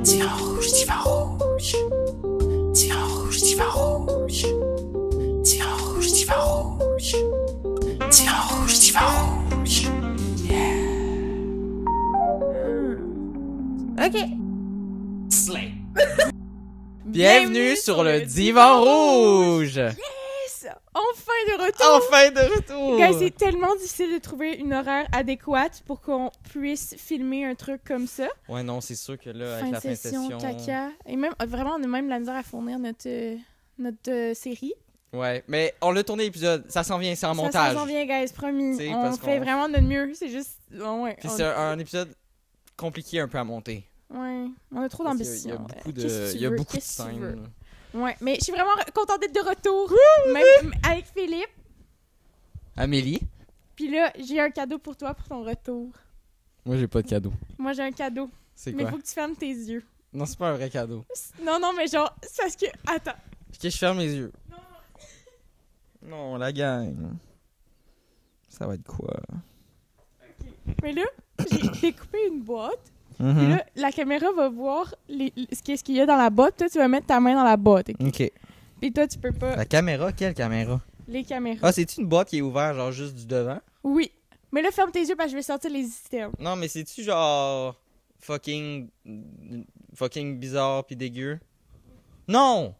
Divan rouge, divan rouge. Divan rouge, divan rouge. Divan rouge, divan rouge. Divan rouge, divan rouge. Ok. Slay. Bienvenue sur le divan rouge! Yes! Enfin de retour! Enfin de retour! Guys, c'est tellement difficile de trouver une horaire adéquate pour qu'on puisse filmer un truc comme ça. Ouais, non, c'est sûr que là, avec Fin la de fin de session, session... caca. Et même, vraiment, on a même la misère à fournir notre série. Ouais, mais on l'a tourné l'épisode, ça s'en vient, c'est en Ça montage. s'en vient, guys, promis. T'sais, On parce fait qu'on- vraiment de notre mieux. C'est juste... ouais, Puis c'est un épisode compliqué un peu à monter. ouais, on a trop Parce d'ambition. qu'il y a beaucoup de, Qu'est-ce que tu il y a veux? beaucoup de Qu'est-ce que tu veux? scènes. Ouais, mais je suis vraiment contente d'être de retour. Même avec Philippe. Amélie? Puis là, j'ai un cadeau pour toi pour ton retour. Moi, j'ai pas de cadeau. Moi, j'ai un cadeau. C'est Mais quoi? faut que tu fermes tes yeux. Non, c'est pas un vrai cadeau. Non, non, mais genre, c'est parce que... Attends. Ok, je ferme les yeux. Non, la gang. Ça va être quoi? Mais là, j'ai découpé une boîte. Puis Mhm. là, la caméra va voir ce qu'il y a dans la boîte. Toi, tu vas mettre ta main dans la boîte. Ok? Ok. Puis toi, tu peux pas... La caméra? Quelle caméra? Les caméras. Ah, c'est-tu une boîte qui est ouverte, genre juste du devant? Oui. Mais là, ferme tes yeux parce que je vais sortir les systèmes. Non, mais c'est-tu genre fucking bizarre pis dégueu? Non!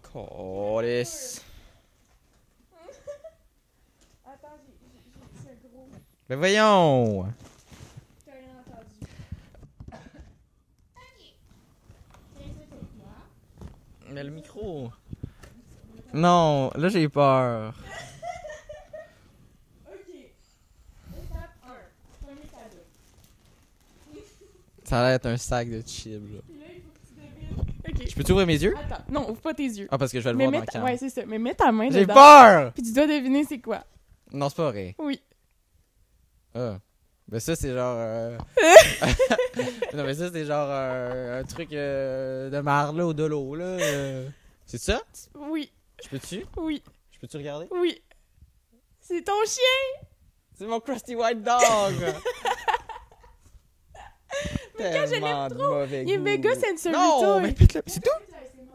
Calisse. Attends, j'ai ce gros... Ben voyons! T'as rien entendu. Mais le micro... Non, là j'ai peur. Ok. Étape 1. Premier cadeau. Ça a l'air d'être un sac de chips, là. Puis là, il faut que tu devines... Ok. Je peux-tu ouvrir mes yeux? Attends. Non, ouvre pas tes yeux. Ah, parce que je vais le Mais voir dans mets le ta... cam. Ouais, c'est ça. Mais mets ta main J'ai dedans. peur! Puis tu dois deviner c'est quoi. Non, c'est pas vrai. Oui. Ah. Ben ça, c'est genre... Non, mais ça, c'est genre un truc de marre, là, ou de l'eau, là. C'est ça? Oui. Je peux-tu? Oui. Je peux-tu regarder? Oui. C'est ton chien! C'est mon Krusty White Dog! Mais quand je l'aime Tellement de mauvais Il est goût. méga sensory Non, toy. mais pète-le. C'est tout?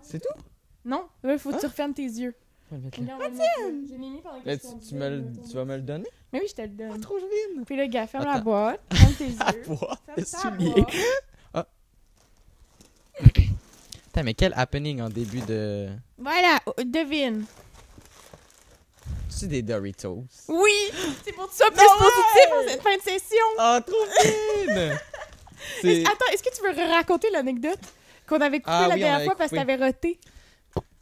C'est tout? Non, là, faut que tu Hein? refermes tes yeux. Je vais le mettre là. Regarde, on va le mettre là. Je l'ai mis pendant que Là, je conduisais, tu vas me le donner? Mais oui, je te le donne. Trop joli! Puis là, gars, ferme la Attends. boîte, ferme tes À yeux. boire, Ferme le ta soulier. boîte. Putain, mais quel happening en début de... Voilà, devine. C'est des Doritos. Oui! C'est pour ça plus Non, positif ouais! en cette fin de session. Oh, trop fine! C'est... Attends, est-ce que tu veux raconter l'anecdote qu'on avait coupée Ah la oui, on dernière avait fois parce que coupé. t'avais roté?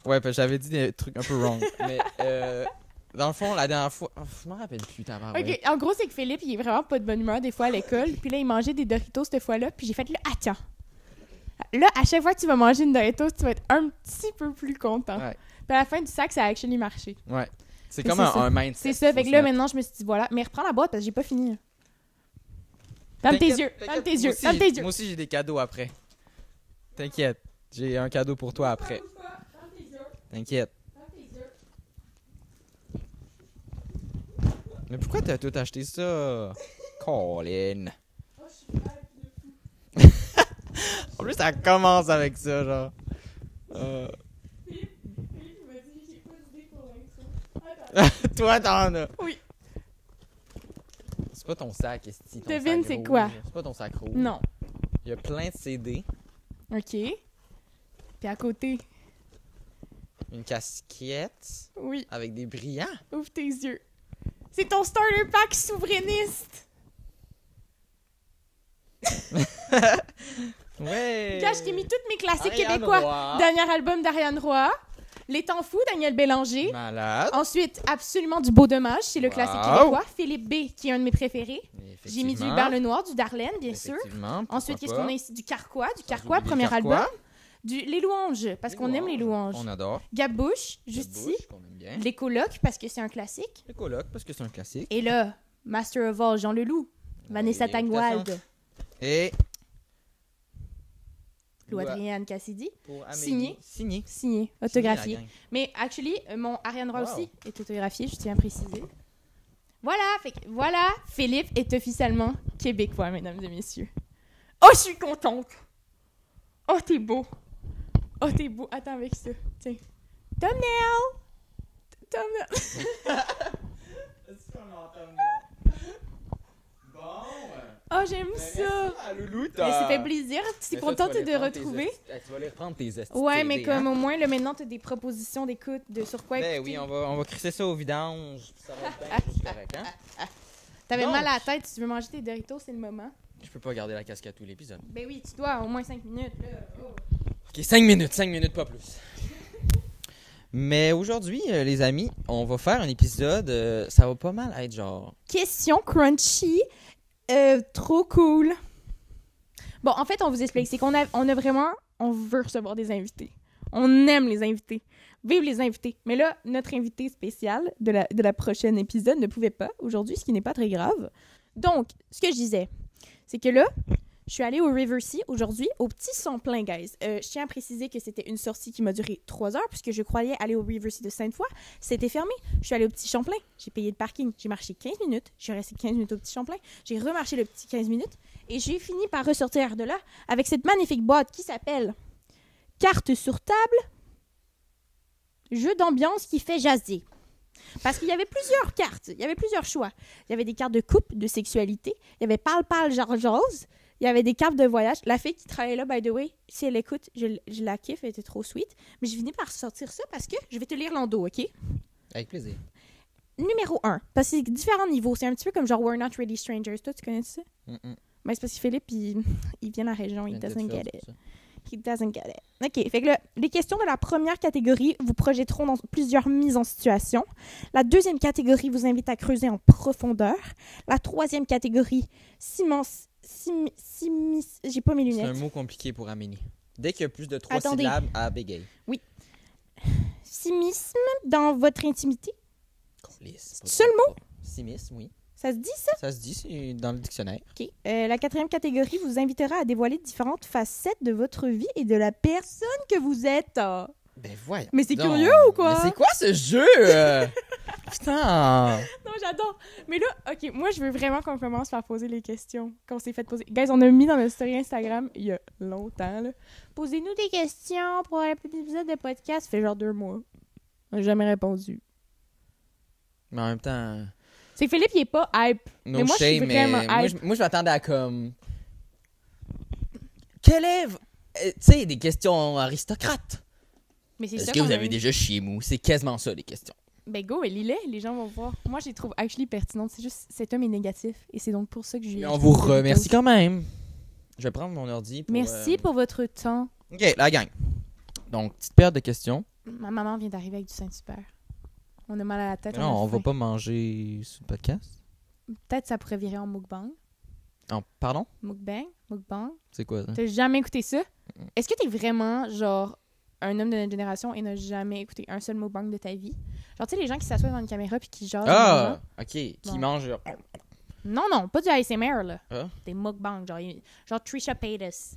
Ouais, parce que j'avais dit des trucs un peu wrong. Mais, dans le fond, la dernière fois... Oh, je m'en rappelle plus, tabarouette. Ok, en gros, c'est que Philippe, il est vraiment pas de bonne humeur des fois à l'école. Puis là, il mangeait des Doritos cette fois-là. Puis j'ai fait là, attends. Là, à chaque fois que tu vas manger une Doritos, tu vas être un petit peu plus content. Ouais. Puis à la fin du sac, ça a actually marché. Ouais. C'est Mais comme c'est ça. un mindset. C'est ça. Fait que faut là, se mettre. maintenant, je me suis dit, voilà. Mais reprends la boîte parce que j'ai pas fini. Ferme tes T'inquiète, yeux. t'inquiète. Ferme tes Moi yeux. aussi, Ferme tes yeux. Moi aussi, j'ai des cadeaux après. T'inquiète. J'ai un cadeau pour toi après. T'inquiète. Mais pourquoi t'as tout acheté ça? Colin. En plus, ça commence avec ça, genre. Toi, t'en as. Oui. C'est pas ton sac, esti. ton Devine, sac c'est rouge. quoi? C'est pas ton sac rouge. Non. Il y a plein de CD, OK. Puis à côté. une casquette Oui. avec des brillants. Ouvre tes yeux. C'est ton starter pack souverainiste. Ouais. Gars, je t'ai mis toutes mes classiques Ariane québécois. Roy. Dernier album d'Ariane Roy. Les Temps Fous, Daniel Bélanger. Malade. Ensuite, absolument du Beau Dommage, c'est le Wow. classique québécois. Philippe B, qui est un de mes préférés. J'ai mis du Hubert Lenoir, du Darlene, bien sûr. Ensuite, qu'est-ce qu'on a ici? Du Carquois, premier album. Les Louanges, parce qu'on aime les louanges. On adore. Gabouche, Justy. Bouche, qu'on aime bien. Les colocs, parce que c'est un classique. Les colocs, parce que c'est un classique. Et là, Master of All, Jean Leloup. Vanessa Les Tangwald. Et Lou Adrienne Cassidy. pour Amélie. Signé. Signé. Signé, la autographié. gang. Mais actually, mon Ariane Roy Wow. aussi est autographié, je tiens à préciser. Voilà, Philippe est officiellement québécois, mesdames et messieurs. Oh, je suis contente! Oh, t'es beau. Oh, t'es beau. Attends avec ça. Tiens. Thumbnail! Thumbnail! Est-ce qu'on entend bon? Oh, j'aime ça! Loulou, Ça fait plaisir. Tu es contente de retrouver? Tu vas les reprendre tes astuces. Ouais, mais comme au moins, là, maintenant, tu as des propositions d'écoute de sur quoi écouter. Ben oui, on va crisser ça au vidange. Ça va être bien juste correct, hein? T'avais mal à la tête. Si tu veux manger tes Doritos, c'est le moment. Je peux pas garder la casquette tout l'épisode. Ben oui, tu dois au moins 5 minutes. Là. Oh. Ok, 5 minutes, pas plus. Mais aujourd'hui, les amis, on va faire un épisode, ça va pas mal être genre... Question crunchy, trop cool. Bon, en fait, on vous explique, c'est qu'on a vraiment, on veut recevoir des invités. On aime les invités. Vive les invités. Mais là, notre invité spécial de la prochaine épisode ne pouvait pas aujourd'hui, ce qui n'est pas très grave. Donc, ce que je disais, c'est que là, je suis allée au River-Sea aujourd'hui, au Petit Son-Plein, guys. Je tiens à préciser que c'était une sortie qui m'a duré 3 heures, puisque je croyais aller au River-Sea de Sainte-Foy. C'était fermé. Je suis allée au Petit Champlain. J'ai payé le parking. J'ai marché 15 minutes. Je suis restée 15 minutes au Petit Champlain. J'ai remarché le petit 15 minutes. Et j'ai fini par ressortir de là avec cette magnifique boîte qui s'appelle Carte sur table, jeu d'ambiance qui fait jaser. Parce qu'il y avait plusieurs cartes. Il y avait plusieurs choix. Il y avait des cartes de couple, de sexualité. Il y avait parle, genre. Il y avait des cartes de voyage. La fille qui travaillait là, by the way, si elle écoute, je la kiffe, elle était trop sweet. Mais j'ai fini par sortir ça parce que je vais te lire l'endo, OK? Avec plaisir. Numéro 1. Parce que c'est différents niveaux. C'est un petit peu comme genre We're Not Really Strangers. Toi, tu connais ça? Ben, c'est parce que Philippe, il vient de la région. He doesn't get it. He doesn't get it. OK. Fait que là, les questions de la première catégorie vous projetteront dans plusieurs mises en situation. La deuxième catégorie vous invite à creuser en profondeur. La troisième catégorie, j'ai pas mes lunettes. C'est un mot compliqué pour Amélie. Dès qu'il y a plus de 3 syllabes, à bégaye. Oui. Simisme dans votre intimité. C'est seul mot? Simisme, oui. Ça se dit, ça? Ça se dit, c'est dans le dictionnaire. OK. La quatrième catégorie vous invitera à dévoiler différentes facettes de votre vie et de la personne que vous êtes. Ben voyons. Mais c'est curieux ou quoi? Mais c'est quoi ce jeu? Putain! Non, j'adore. Mais là, OK, moi, je veux vraiment qu'on commence par poser les questions qu'on s'est fait poser. Guys, on a mis dans notre story Instagram il y a longtemps, là. Posez-nous des questions pour un petit épisode de podcast. Ça fait genre 2 mois. On n'a jamais répondu. Mais en même temps... C'est que Philippe, il est pas hype. No mais moi, shame, je suis vraiment hype. Moi, je m'attendais à comme... Quel est... Tu sais, des questions aristocrates. Mais c'est Est-ce ça que vous avez déjà chez vous? C'est quasiment ça, les questions. Ben go, lis-les, les gens vont voir. Moi, je les trouve actually pertinentes. C'est juste, cet homme est négatif. Et c'est donc pour ça que je lui ai... On vous remercie quand même. Je vais prendre mon ordi pour... Merci pour votre temps. OK, la gang. Donc, petite paire de questions. Ma maman vient d'arriver avec du Saint-Super. On a mal à la tête. Non, on va pas manger sur le podcast. Peut-être ça pourrait virer en mukbang. Pardon? Mukbang. C'est quoi ça? T'as jamais écouté ça? Est-ce que t'es vraiment, genre, un homme de notre génération et n'as jamais écouté un seul mukbang de ta vie? Genre, tu sais, les gens qui s'assoient devant une caméra puis qui jasent. Ah! OK, qui Bon. mangent... Non, pas du ASMR, là. Ah? Des mukbangs, genre Trisha Paytas.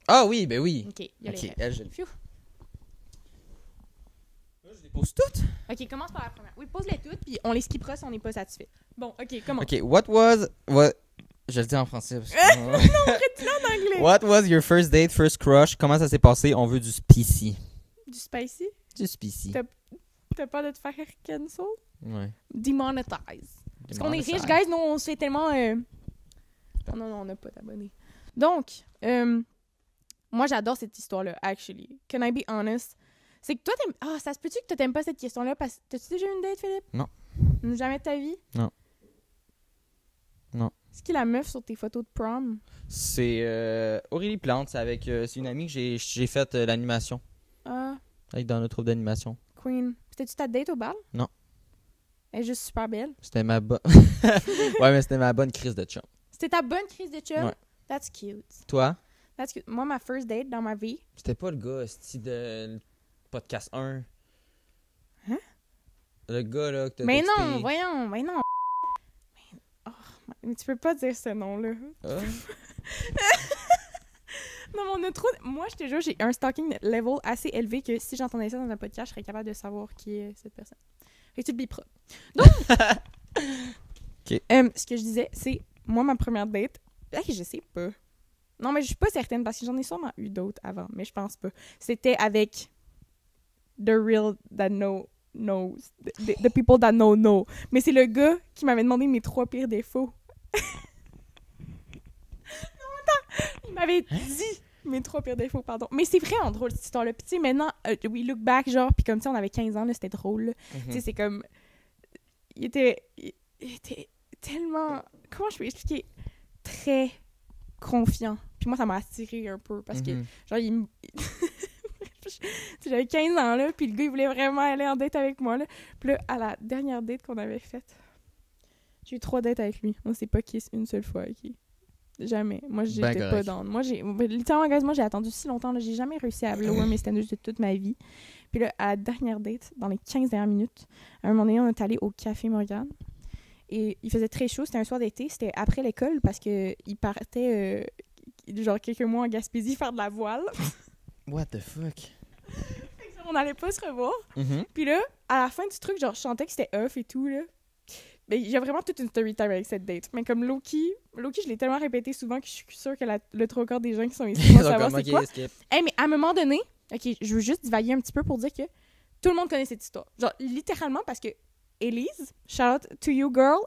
Ah oui, ben oui. OK, il y a OK, les elle, je... Phew. Je les pose toutes? OK, commence par la première. Oui, pose-les toutes, puis on les skippera si on n'est pas satisfait. Bon, OK, commence. OK, what... Je le dis en français. Parce que... Non, arrête-le en anglais. What was your first date, first crush? Comment ça s'est passé? On veut du spicy. Du spicy? Du spicy. T'as peur de te faire cancel? Ouais. Demonetize. Parce qu'on est riches, guys, nous, on se fait tellement... Non, on n'a pas d'abonnés. Donc, moi, j'adore cette histoire-là, actually. Can I be honest? C'est que toi, t'aimes... Ah, ça se peut-tu que t'aimes pas cette question-là? Parce... T'as-tu déjà eu une date, Philippe? Non. Jamais de ta vie? Non. C'est qui la meuf sur tes photos de prom? C'est Aurélie Plante. C'est une amie que j'ai fait l'animation. Ah, Avec dans notre troupe d'animation. Queen. C'était-tu ta date au bal? Non. Elle est juste super belle. C'était ma bonne... Ouais, mais c'était ma bonne crise de chum. C'était ta bonne crise de chum? Ouais. That's cute. Toi? That's cute. Moi, ma first date dans ma vie... C'était pas le gars, c'était de podcast 1. Hein? Le gars, là, que t'as Mais texté. non, voyons, mais non. Mais tu peux pas dire ce nom-là. Ah? Non, mais on a trop... Moi, je te jure, j'ai un stalking level assez élevé que si j'entendais ça dans un podcast, je serais capable de savoir qui est cette personne. Fait que tu le biperas. Donc, OK. ce que je disais, c'est... Moi, ma première date... je sais pas. Non, mais je suis pas certaine parce que j'en ai sûrement eu d'autres avant, mais je pense pas. C'était avec the real that knows. The people that know. Mais c'est le gars qui m'avait demandé mes 3 pires défauts. Non, attends! Il m'avait dit mes 3 pires défauts, pardon. Mais c'est vraiment drôle, cette histoire-là. Puis tu sais, maintenant, we look back, genre, puis comme tu sais, on avait 15 ans, là, c'était drôle. Là. Tu sais, c'est comme... Il était tellement... Comment je peux expliquer? Très confiant. Puis moi, ça m'a attiré un peu, parce que, genre, j'avais 15 ans, là, puis le gars, il voulait vraiment aller en date avec moi, là. Puis là, à la dernière date qu'on avait faite, j'ai eu 3 dates avec lui. On s'est pas kiss une seule fois, OK? Jamais. Moi, j'étais pas dans. Moi, littéralement, guys, moi, j'ai attendu si longtemps, là. J'ai jamais réussi à blow mes standards de toute ma vie. Puis là, à la dernière date, dans les 15 dernières minutes, à un moment donné, on est allé au Café Morgane. Et il faisait très chaud. C'était un soir d'été. C'était après l'école parce qu'il partait, genre, quelques mois en Gaspésie faire de la voile. What the fuck? On n'allait pas se revoir. Puis là, à la fin du truc, genre, je chantais que c'était off et tout, là. Mais il y a vraiment toute une story time avec cette date. Mais comme Loki, je l'ai tellement répété souvent que je suis sûre que le 3/4 des gens qui sont ici vont savoir c'est quoi. Hey, mais à un moment donné, OK, je veux juste divaguer un petit peu pour dire que tout le monde connaît cette histoire. Genre, littéralement, parce que Élise, shout out to you, girl.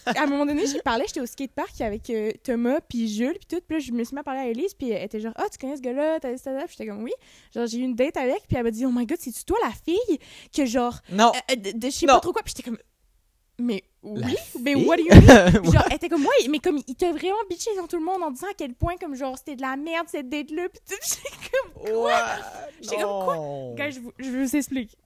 À un moment donné, j'y parlais, j'étais au skatepark avec Thomas, puis Jules, puis tout. Puis là, je me suis mis à parler à Élise, puis elle était genre, ah, tu connais ce gars-là, t'as dit ça, puis j'étais comme, oui. Genre, j'ai eu une date avec, puis elle m'a dit, oh my god, c'est-tu toi la fille que genre, non. de je sais pas trop quoi, puis j'étais comme, mais oui, mais fille? what do you mean? Genre, elle était comme, ouais, mais comme, il t'a vraiment bitché dans tout le monde en disant à quel point, comme, genre, c'était de la merde cette date-là, puis tout. J'étais comme, quoi? J'étais comme, quoi? Gars, je vous explique.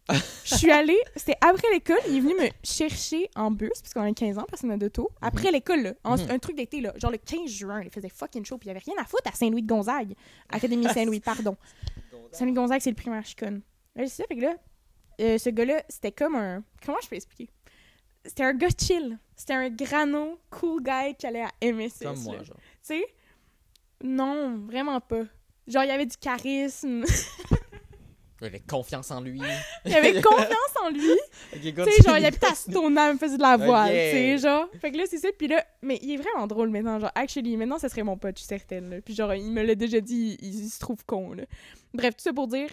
Je suis allée, c'était après l'école, il est venu me chercher en bus, parce qu'on a 15 ans, personne n'a d'auto. Après l'école, là, un truc d'été, là, genre le 15 juin, il faisait fucking chaud, puis il y avait rien à foutre à Saint-Louis-de-Gonzague. Académie Saint-Louis, pardon. Saint-Louis-de-Gonzague, c'est le primaire, je conne. Là, c'est ça, fait que là, ce gars-là, c'était comme un... Comment je peux expliquer? C'était un gars chill. C'était un grano, cool guy qui allait à MSS. Comme moi, genre. Tu sais? Non, vraiment pas. Genre, il y avait du charisme. Il avait confiance en lui. Il avait confiance en lui. Okay, tu sais, genre, il habitait à Stoneham, faisait de la voile, tu sais, genre. Fait que là, c'est ça. Puis là, mais il est vraiment drôle maintenant. Genre, actually, maintenant, ça serait mon pote, je suis certaine. Là. Puis genre, il me l'a déjà dit, il se trouve con, là. Bref, tout ça pour dire.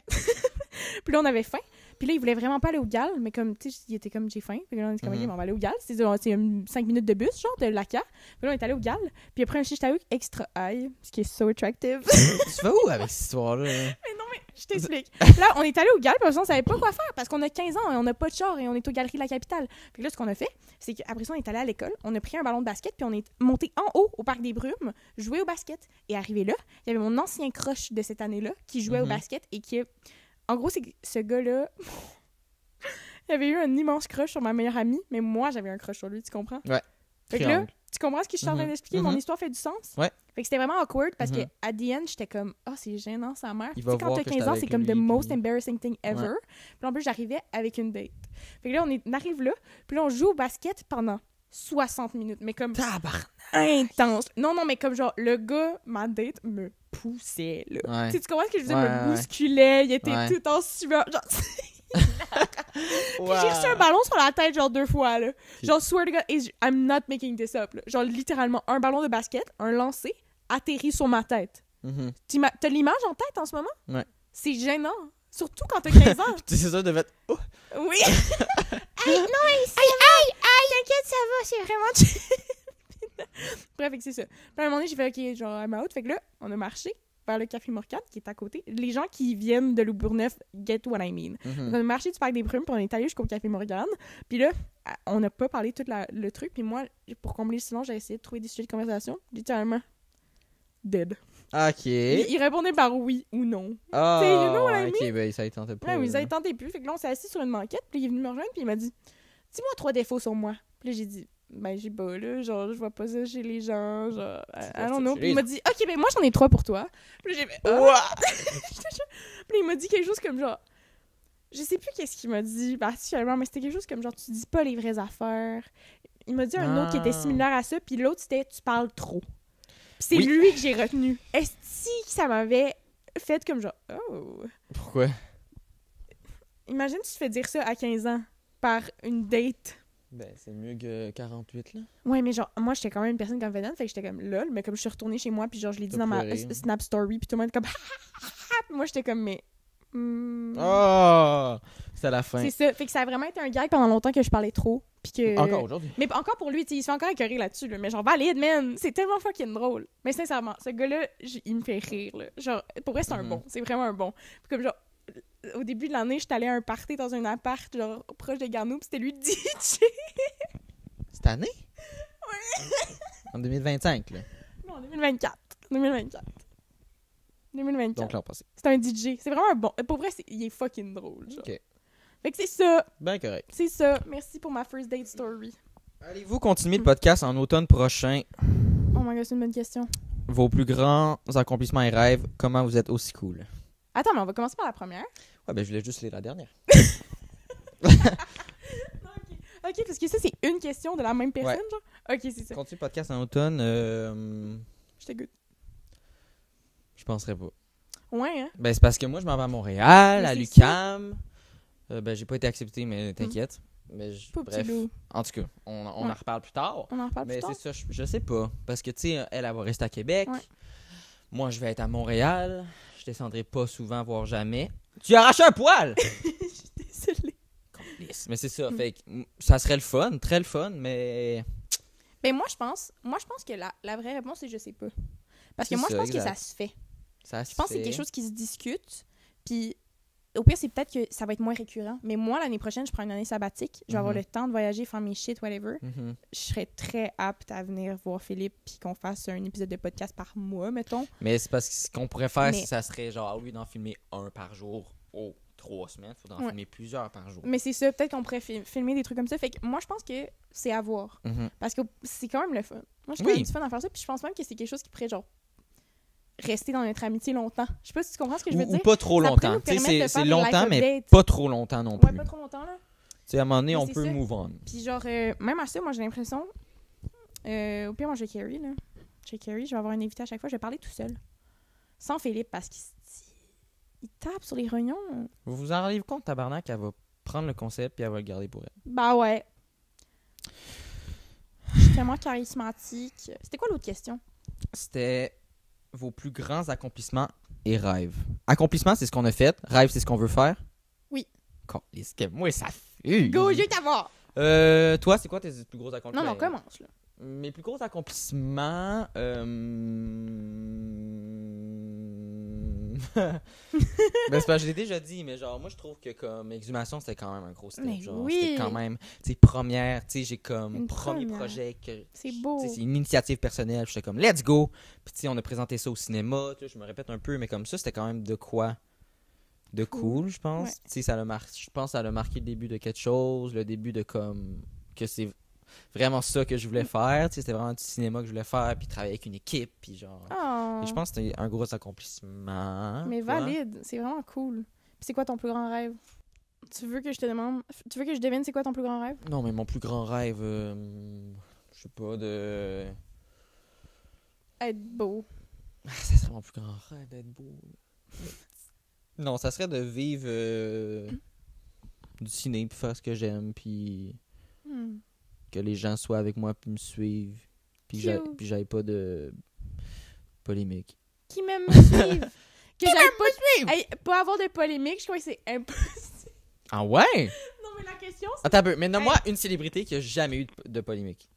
Puis là, on avait faim. Puis là, il voulait vraiment pas aller au GAL, mais comme, tu sais, il était comme, j'ai faim. Puis là, on était comme, OK, on va aller au GAL. C'est 5 minutes de bus, genre, de Laca. Puis là, on est allé au GAL. Puis après, un shish taouk extra high, ce qui est so attractive. Tu vas où avec cette histoire-là? Mais non, mais je t'explique. Là, on est allé au GAL, parce qu'on savait pas quoi faire, parce qu'on a 15 ans et on n'a pas de char et on est aux Galeries de la Capitale. Puis là, ce qu'on a fait, c'est qu'après ça, on est allé à l'école, on a pris un ballon de basket, puis on est monté en haut au Parc des Brumes, jouer au basket. Et arrivé là, il y avait mon ancien crush de cette année-là qui jouait au basket et qui... En gros, c'est que ce gars-là... Il avait eu un immense crush sur ma meilleure amie, mais moi, j'avais un crush sur lui, tu comprends? Ouais. Fait que là, tu comprends ce que je suis en train d'expliquer? Mon histoire fait du sens? Ouais. Fait que c'était vraiment awkward parce que à the end, j'étais comme, oh, c'est gênant, sa mère. Tu sais, quand voir t'as 15 ans, c'est comme lui, the most embarrassing thing ever. Ouais. Puis en plus, j'arrivais avec une date. Fait que là, on arrive là, puis là, on joue au basket pendant 60 minutes, mais comme intense. Non, mais comme genre, le gard, ma date, me poussait, là. Ouais. Tu comprends ce que je veux dire? Me bousculait, il était tout en sueur, genre... Puis j'ai reçu un ballon sur la tête genre 2 fois là. Genre swear to God, I'm not making this up là. Genre littéralement un ballon de basket, un lancer, atterri sur ma tête. T'as l'image en tête en ce moment? Ouais. C'est gênant. Surtout quand t'as 15 ans. C'est ça, devait être... Oh. Oui. Hey, non, mais aïe, t'inquiète, ça va, c'est vraiment... Bref, fait que c'est ça. Puis à un moment donné, j'ai fait OK, genre I'm out. Fait que là, on a marché vers le Café Morgane qui est à côté. Les gens qui viennent de Loup-Bourgneuf get what I mean. Donc, on a marché du Parc des Brumes, puis on est allé jusqu'au Café Morgane. Puis là, on n'a pas parlé tout le truc. Puis moi, pour combler le silence, j'ai essayé de trouver des sujets de conversation. Littéralement, dead. OK. Il répondait par oui ou non. Ah, tu sais, you know what I mean? OK, ben ça y tentait pas. Ouais, mais ça y tentait plus. Fait que là, on s'est assis sur une banquette, puis il est venu me rejoindre, puis il m'a dit « Dis-moi 3 défauts sur moi. » Puis là, j'ai dit « Ben, j'ai pas, là. Genre, je vois pas ça chez les gens. Genre, I don't know. » Puis il m'a dit « OK, ben moi, j'en ai 3 pour toi. » Puis là, j'ai fait « Ah! » Puis il m'a dit quelque chose comme genre... Je sais plus qu'est-ce qu'il m'a dit particulièrement, mais c'était quelque chose comme genre « Tu dis pas les vraies affaires. » Il m'a dit un autre qui était similaire à ça, puis l'autre, c'était « Tu parles trop. » Puis c'est lui que j'ai retenu. Est-ce que ça m'avait fait comme genre « Oh! » Pourquoi? Imagine tu te fais dire ça à 15 ans par une date. Ben, c'est mieux que 48, là. Ouais, mais genre, moi, j'étais quand même une personne confidente, fait que j'étais comme lol, mais comme je suis retournée chez moi, puis genre, je l'ai dit T'as dans ma pleuré. Snap Story, puis tout le monde était comme puis moi, j'étais comme, mais. Oh! C'est à la fin. C'est ça. Fait que ça a vraiment été un gag pendant longtemps que je parlais trop. Puis que... Encore aujourd'hui. Mais encore pour lui, tu sais, il se fait encore écœurer là-dessus, là. Mais genre, valide, man. C'est tellement fucking drôle. Mais sincèrement, ce gars-là, il me fait rire, là. Genre, pour vrai, c'est un bon. C'est vraiment un bon. Puis comme genre, au début de l'année, j'étais allée à un party dans un appart, genre, proche de Garnou, puis c'était lui DJ. Cette année? Oui. En 2025, là. Non, 2024. 2024. 2024. Donc l'an passé. C'est un DJ. C'est vraiment un bon. Pour vrai, il est fucking drôle, genre. OK. Fait que c'est ça. Ben correct. C'est ça. Merci pour ma first date story. Allez-vous continuer le podcast en automne prochain? Oh my god, c'est une bonne question. Vos plus grands accomplissements et rêves, comment vous êtes aussi cool? Attends, mais on va commencer par la première. Ouais, ben je voulais juste lire la dernière. Ok, parce que ça, c'est une question de la même personne, Ouais. genre? Ok, c'est ça. Continuer le podcast en automne, Je t'écoute. je penserais pas. Ouais, hein? Ben c'est parce que moi, je m'en vais à Montréal, Mais à c'est l'UQAM. Ben j'ai pas été accepté, mais t'inquiète. Mais Pas bref, petit loup. en tout cas, on Ouais. en reparle plus tard. On en reparle Mais plus tard. c'est ça, je sais pas. Parce que, tu sais, elle va rester à Québec. Ouais. Moi, je vais être à Montréal. Je descendrai pas souvent, voire jamais. Tu as arraché un poil! Je suis désolée. Mais c'est ça, fait que ça serait le fun, très le fun, mais... Ben, moi, je pense que la vraie réponse, c'est je sais pas. Parce que C'est moi, je ça, pense que exact. ça se fait. Ça se Je pense que c'est fait. quelque chose qui se discute. Puis, au pire, c'est peut-être que ça va être moins récurrent. Mais moi, l'année prochaine, je prends une année sabbatique. Je vais avoir Mhm. le temps de voyager, faire mes shit, whatever. Mhm. Je serais très apte à venir voir Philippe puis qu'on fasse un épisode de podcast par mois, mettons. Mais c'est parce que ce qu'on pourrait faire, Mais- ça serait genre, au lieu d'en filmer un par jour, 3 semaines, il faudrait en Ouais. filmer plusieurs par jour. Mais c'est ça, peut-être qu'on pourrait filmer des trucs comme ça. Fait que moi, je pense que c'est à voir. Mhm. Parce que c'est quand même le fun. Moi, j'ai quand Oui. même du fun à faire ça. Puis je pense même que c'est quelque chose qui pourrait, genre, rester dans notre amitié longtemps. Je sais pas si tu comprends ce que je veux Ou dire. pas trop Ça pourrait longtemps. nous Tu sais, permettre de c'est faire des longtemps, life mais updates. pas trop longtemps non Ouais, plus. pas trop longtemps, là. Tu sais, à un moment donné, Mais on c'est peut ça. move on. Puis genre, même à ça, moi, j'ai l'impression... au pire, moi, j'ai Carrie, là. J'ai Carrie, je vais avoir un invité à chaque fois. Je vais parler tout seul. Sans Philippe, parce qu'il il tape sur les rognons. Vous vous en rendez compte, tabarnak, elle va prendre le concept puis elle va le garder pour elle. Bah ouais. Je suis tellement charismatique. C'était quoi l'autre question? C'était vos plus grands accomplissements et rêves. Accomplissements, c'est ce qu'on a fait. Rêve, c'est ce qu'on veut faire. Oui. Est-ce que moi, ça fait. Go, je vais t'avoir! Toi, c'est quoi tes plus gros accomplissements? Non, commence, là. Mes plus gros accomplissements. Ben, c'est parce que je l'ai déjà dit, mais genre, moi, je trouve que comme Exhumation, c'était quand même un gros step. Mais Genre, oui. c'était quand même, tu sais, première, tu sais, j'ai comme Une premier première. projet que. C'est beau. Tu sais, c'est une initiative personnelle. J'étais comme, let's go. Puis, tu sais, on a présenté ça au cinéma. Tu sais, je me répète un peu, mais comme ça, c'était quand même de quoi? De cool, je pense. Ouais. Tu sais, je pense que ça a marqué le début de quelque chose, le début de comme. Que c'est vraiment ça que je voulais faire. Tu sais, c'était vraiment du cinéma que je voulais faire, puis travailler avec une équipe, puis genre. Oh. Et je pense que c'était un gros accomplissement. Mais toi. valide, c'est vraiment cool. Puis c'est quoi ton plus grand rêve? Tu veux que je te demande... Tu veux que je devine c'est quoi ton plus grand rêve? Non, mais mon plus grand rêve, je sais pas, de. Être beau. Ça serait mon plus grand rêve d'être beau. Non, ça serait de vivre du ciné, puis faire ce que j'aime, puis Hmm. que les gens soient avec moi, puis me suivent, puis Cute. j'aille pas de polémique. Qui m'aime me suivre? Que j'aille pas... Hey, pas avoir de polémique, je crois que c'est impossible. Ah ouais? Non, mais la question, c'est... Attends un peu, mais nomme-moi une célébrité qui a jamais eu de polémique.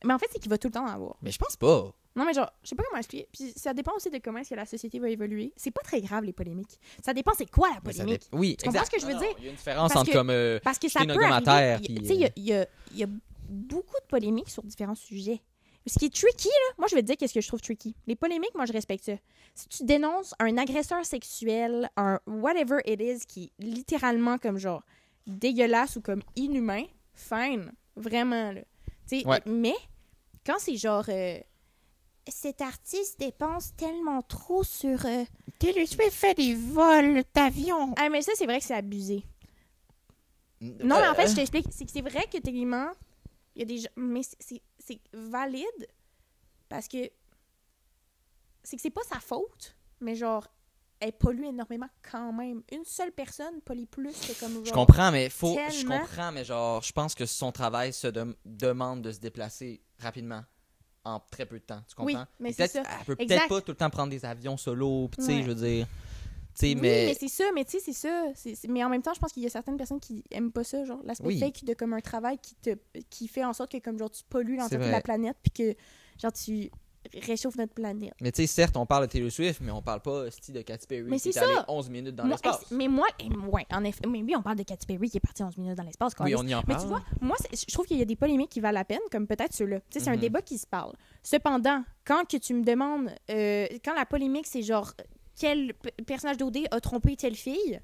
Mais en fait, c'est qu'il va tout le temps en avoir. Mais je pense pas. Non, mais genre, je sais pas comment expliquer. Puis ça dépend aussi de comment est-ce que la société va évoluer. C'est pas très grave, les polémiques. Ça dépend c'est quoi la Mais ça polémique. oui, Tu comprends exact. ce que je veux Non, dire? non, il y a une différence Parce entre que- comme... Parce que ça Jeter un peut documentaire, arriver. puis, Tu sais, il y a beaucoup de polémiques sur différents sujets. Ce qui est tricky, là, moi, je vais te dire qu'est-ce que je trouve tricky. Les polémiques, moi, je respecte ça. Si tu dénonces un agresseur sexuel, un whatever it is, qui est littéralement comme genre dégueulasse ou comme inhumain, fine. Vraiment, là. Tu sais, Ouais. mais quand c'est genre... cet artiste dépense tellement trop sur... Taylor Swift fait des vols d'avion. Ah, mais ça, c'est vrai que c'est abusé. Non, mais en fait, je t'explique. C'est que c'est vrai que techniquement, il y a des gens. Mais c'est valide parce que. C'est que c'est pas sa faute, mais genre. elle pollue énormément quand même. Une seule personne pollue plus que comme genre... Je comprends, mais genre, je pense que son travail se demande de se déplacer rapidement en très peu de temps. Tu comprends? Oui, mais c'est ça. Elle peut Exact. peut-être pas tout le temps prendre des avions solo, tu sais, Ouais. je veux dire. Oui, mais mais c'est ça, mais tu sais, c'est ça. Mais en même temps, je pense qu'il y a certaines personnes qui aiment pas ça, genre l'aspect Oui. fake de comme un travail qui fait en sorte que comme genre tu pollues C'est l'entièreté de vrai. la planète puis que genre tu réchauffes notre planète. Mais tu sais, certes, on parle de Taylor Swift, mais on parle pas de Katy Perry Mais qui c'est est allée ça. 11 minutes dans Moi, l'espace. mais moi, ouais, en effet, mais oui, on parle de Katy Perry qui est partie 11 minutes dans l'espace. Oui, câlisse. on y en Mais parle. tu vois, moi, je trouve qu'il y a des polémiques qui valent la peine, comme peut-être ceux-là. Tu sais, c'est un Mhm. débat qui se parle. Cependant, quand que tu me demandes, quand la polémique, c'est genre, quel personnage d'OD a trompé telle fille,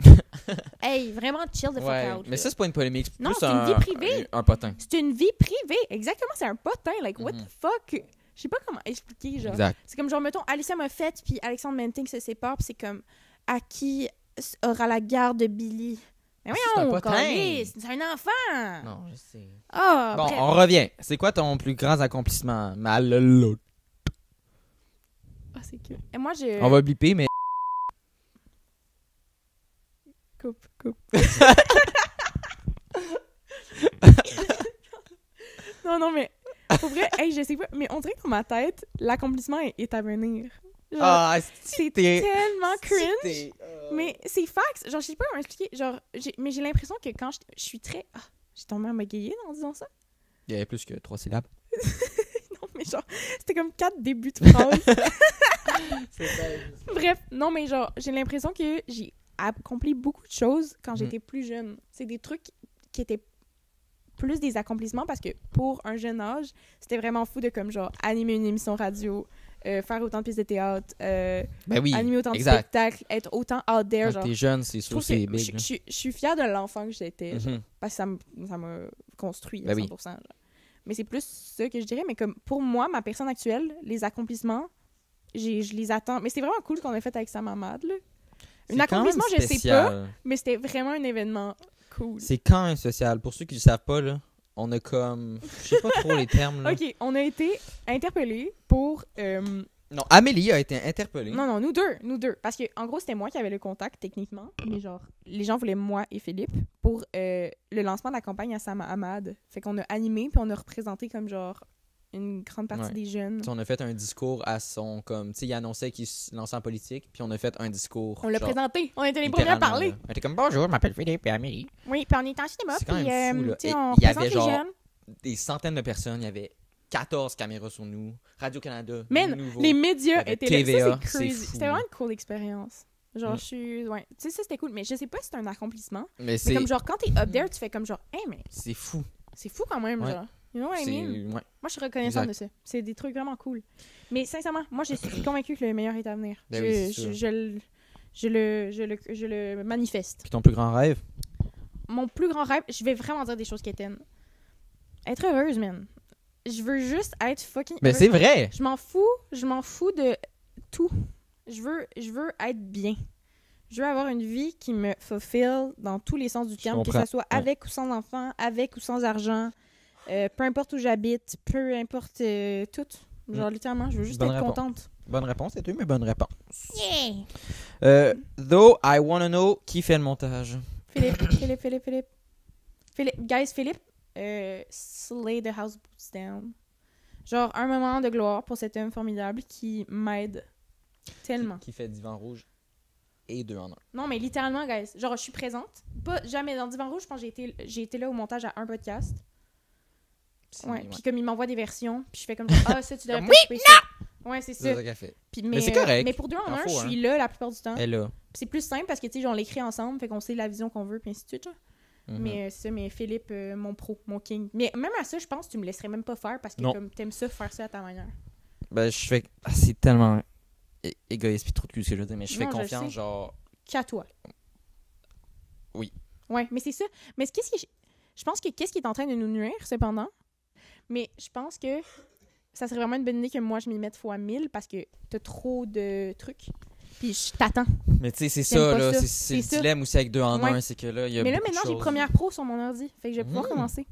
hey, vraiment chill the fuck Ouais, out. mais là. ça, c'est pas une polémique. C'est Non, plus c'est une vie privée. Un potin. C'est une vie privée. Exactement, c'est un potin. Like, what Mhm. the fuck? Je sais pas comment expliquer, genre. Exact. C'est comme, genre, mettons, Alicia Moffett puis Alexandre Manting se séparent, puis c'est comme, à qui aura la garde de Billy? Mais Ah, c'est un voyons, potin. câlisse, c'est un enfant! Non, je sais. Ah, Bon, bref. on revient. C'est quoi ton plus grand accomplissement? Mal. Ah, c'est que... Et moi, je... On va blipper, mais. Coupe. non, mais... Pour vrai, hey, je sais pas, mais on dirait que dans ma tête, l'accomplissement est à venir. Genre, Ah, c'est t'es- tellement cringe. t'es- Mais c'est facts. Genre, je sais pas comment expliquer. Genre, mais j'ai l'impression que quand je suis très... Ah, j'ai tombé en bégayée en disant ça. Il y avait plus que 3 syllabes. Non, mais genre, c'était comme 4 débuts de phrase. Bref, non, mais genre, j'ai l'impression que j'ai accompli beaucoup de choses quand j'étais plus jeune. C'est des trucs qui étaient plus des accomplissements parce que pour un jeune âge, c'était vraiment fou de comme genre animer une émission radio, faire autant de pièces de théâtre, Ben oui, animer autant de exact. spectacles, être autant out there. Quand Genre, t'es jeune, c'est je sûr trouve que c'est que big. là. je suis fière de l'enfant que j'étais, genre, Mhm. parce que ça m'a construit à Ben oui. 100%. Genre. Mais c'est plus ça que je dirais. Mais comme pour moi, ma personne actuelle, les accomplissements, je les attends. Mais c'était vraiment cool qu'on ait fait avec Sam Hamad, là. C'est Un quand même accomplissement, je sais spécial. pas, mais c'était vraiment un événement cool. C'est quand même social. Pour ceux qui ne savent pas, là, on a comme. Je sais pas trop les termes. Là. Ok, on a été interpellés pour. Non, Amélie a été interpellée. Non, nous deux. Parce que, en gros, c'était moi qui avais le contact, techniquement. Mais genre, les gens voulaient moi et Philippe pour le lancement de la campagne à Sam Hamad. Fait qu'on a animé, puis on a représenté comme genre une grande partie Ouais. des jeunes. T'sais, on a fait un discours à son. Comme, tu sais, il annonçait qu'il se lançait en politique, puis on a fait un discours. On l'a genre, présenté. On était les premiers à littéralement, parler. là. On était comme bonjour, je m'appelle Philippe et Amélie. Oui, puis on était en cinéma, C'est puis quand même fou, là. tu sais, Et on il y avait présente les genre- jeunes. Des centaines de personnes, il y avait 14 caméras sur nous. Radio-Canada, Man, Nouveau. les médias Il y avait étaient là. TVA, Ça, c'est c'est crazy. fou. C'était vraiment une cool expérience. Genre, Mm. je suis... Ouais. Tu sais, ça, c'était cool. Mais je sais pas si c'est un accomplissement. Mais Mais c'est comme genre, quand t'es up there, tu fais comme genre, hey, mais c'est fou. c'est fou quand même, Ouais. genre. You know what I C'est- mean? ouais. Moi, je suis reconnaissante Exact. de ça. C'est des trucs vraiment cool. Mais sincèrement, moi, je suis convaincue que le meilleur est à venir. Ben oui, c'est sûr. Je le manifeste. Puis ton plus grand rêve? Mon plus grand rêve, je vais vraiment dire des choses quétaines. Être heureuse, man. Je veux juste être fucking Mais heureuse. c'est vrai! Je m'en fous de tout. Je veux être bien. Je veux avoir une vie qui me fulfill dans tous les sens du terme, que comprends. ce soit Ouais. avec ou sans enfant, avec ou sans argent, peu importe où j'habite, peu importe tout. Genre, littéralement, je veux juste Bonne être réponse. contente. Bonne réponse, c'est tout, mais bonne réponse. Yeah! Though I wanna know qui fait le montage. Philippe. Guys, Philippe, slay the house boots down. Genre, un moment de gloire pour cet homme formidable qui m'aide tellement. Qui fait Divan Rouge et 2 en 1. Non, mais littéralement, guys. Genre, je suis présente. Pas jamais dans Divan Rouge, je pense que j'ai été là au montage à un podcast. Ouais. Puis comme il m'envoie des versions, puis je fais comme genre, ah, ça, tu devrais Comme, pas couper ça. Ouais, c'est C'est ça. ça qu'elle fait. Puis, Mais c'est correct. Mais pour 2 en Il en 1, faut, je hein. suis là la plupart du temps. Elle là. Puis c'est plus simple parce que, tu sais, on l'écrit ensemble, fait qu'on sait la vision qu'on veut, puis ainsi de suite. Genre. Mhm. Mais c'est ça, mais Philippe, mon pro, mon king. Mais même à ça, je pense que tu me laisserais même pas faire parce que Non. comme t'aimes ça, faire ça à ta manière. Ben, je fais. Ah, c'est tellement égoïste pis trop de cul ce que je veux dire, mais je fais Non, je confiance, sais. genre. Qu'à toi. Oui. Ouais, mais c'est ça. Mais qu'est-ce qui... Je pense que qu'est-ce qui est en train de nous nuire, cependant, mais je pense que ça serait vraiment une bonne idée que moi, je m'y mette fois 1000 parce que t'as trop de trucs. Puis je t'attends. Mais tu sais, c'est J'aime ça, pas là. ça. C'est le C'est ça. dilemme aussi avec 2 en Ouais. 1, c'est que là, il y a. Mais là, beaucoup de maintenant, j'ai choses. Première Pro sur mon ordi. Fait que je vais pouvoir commencer.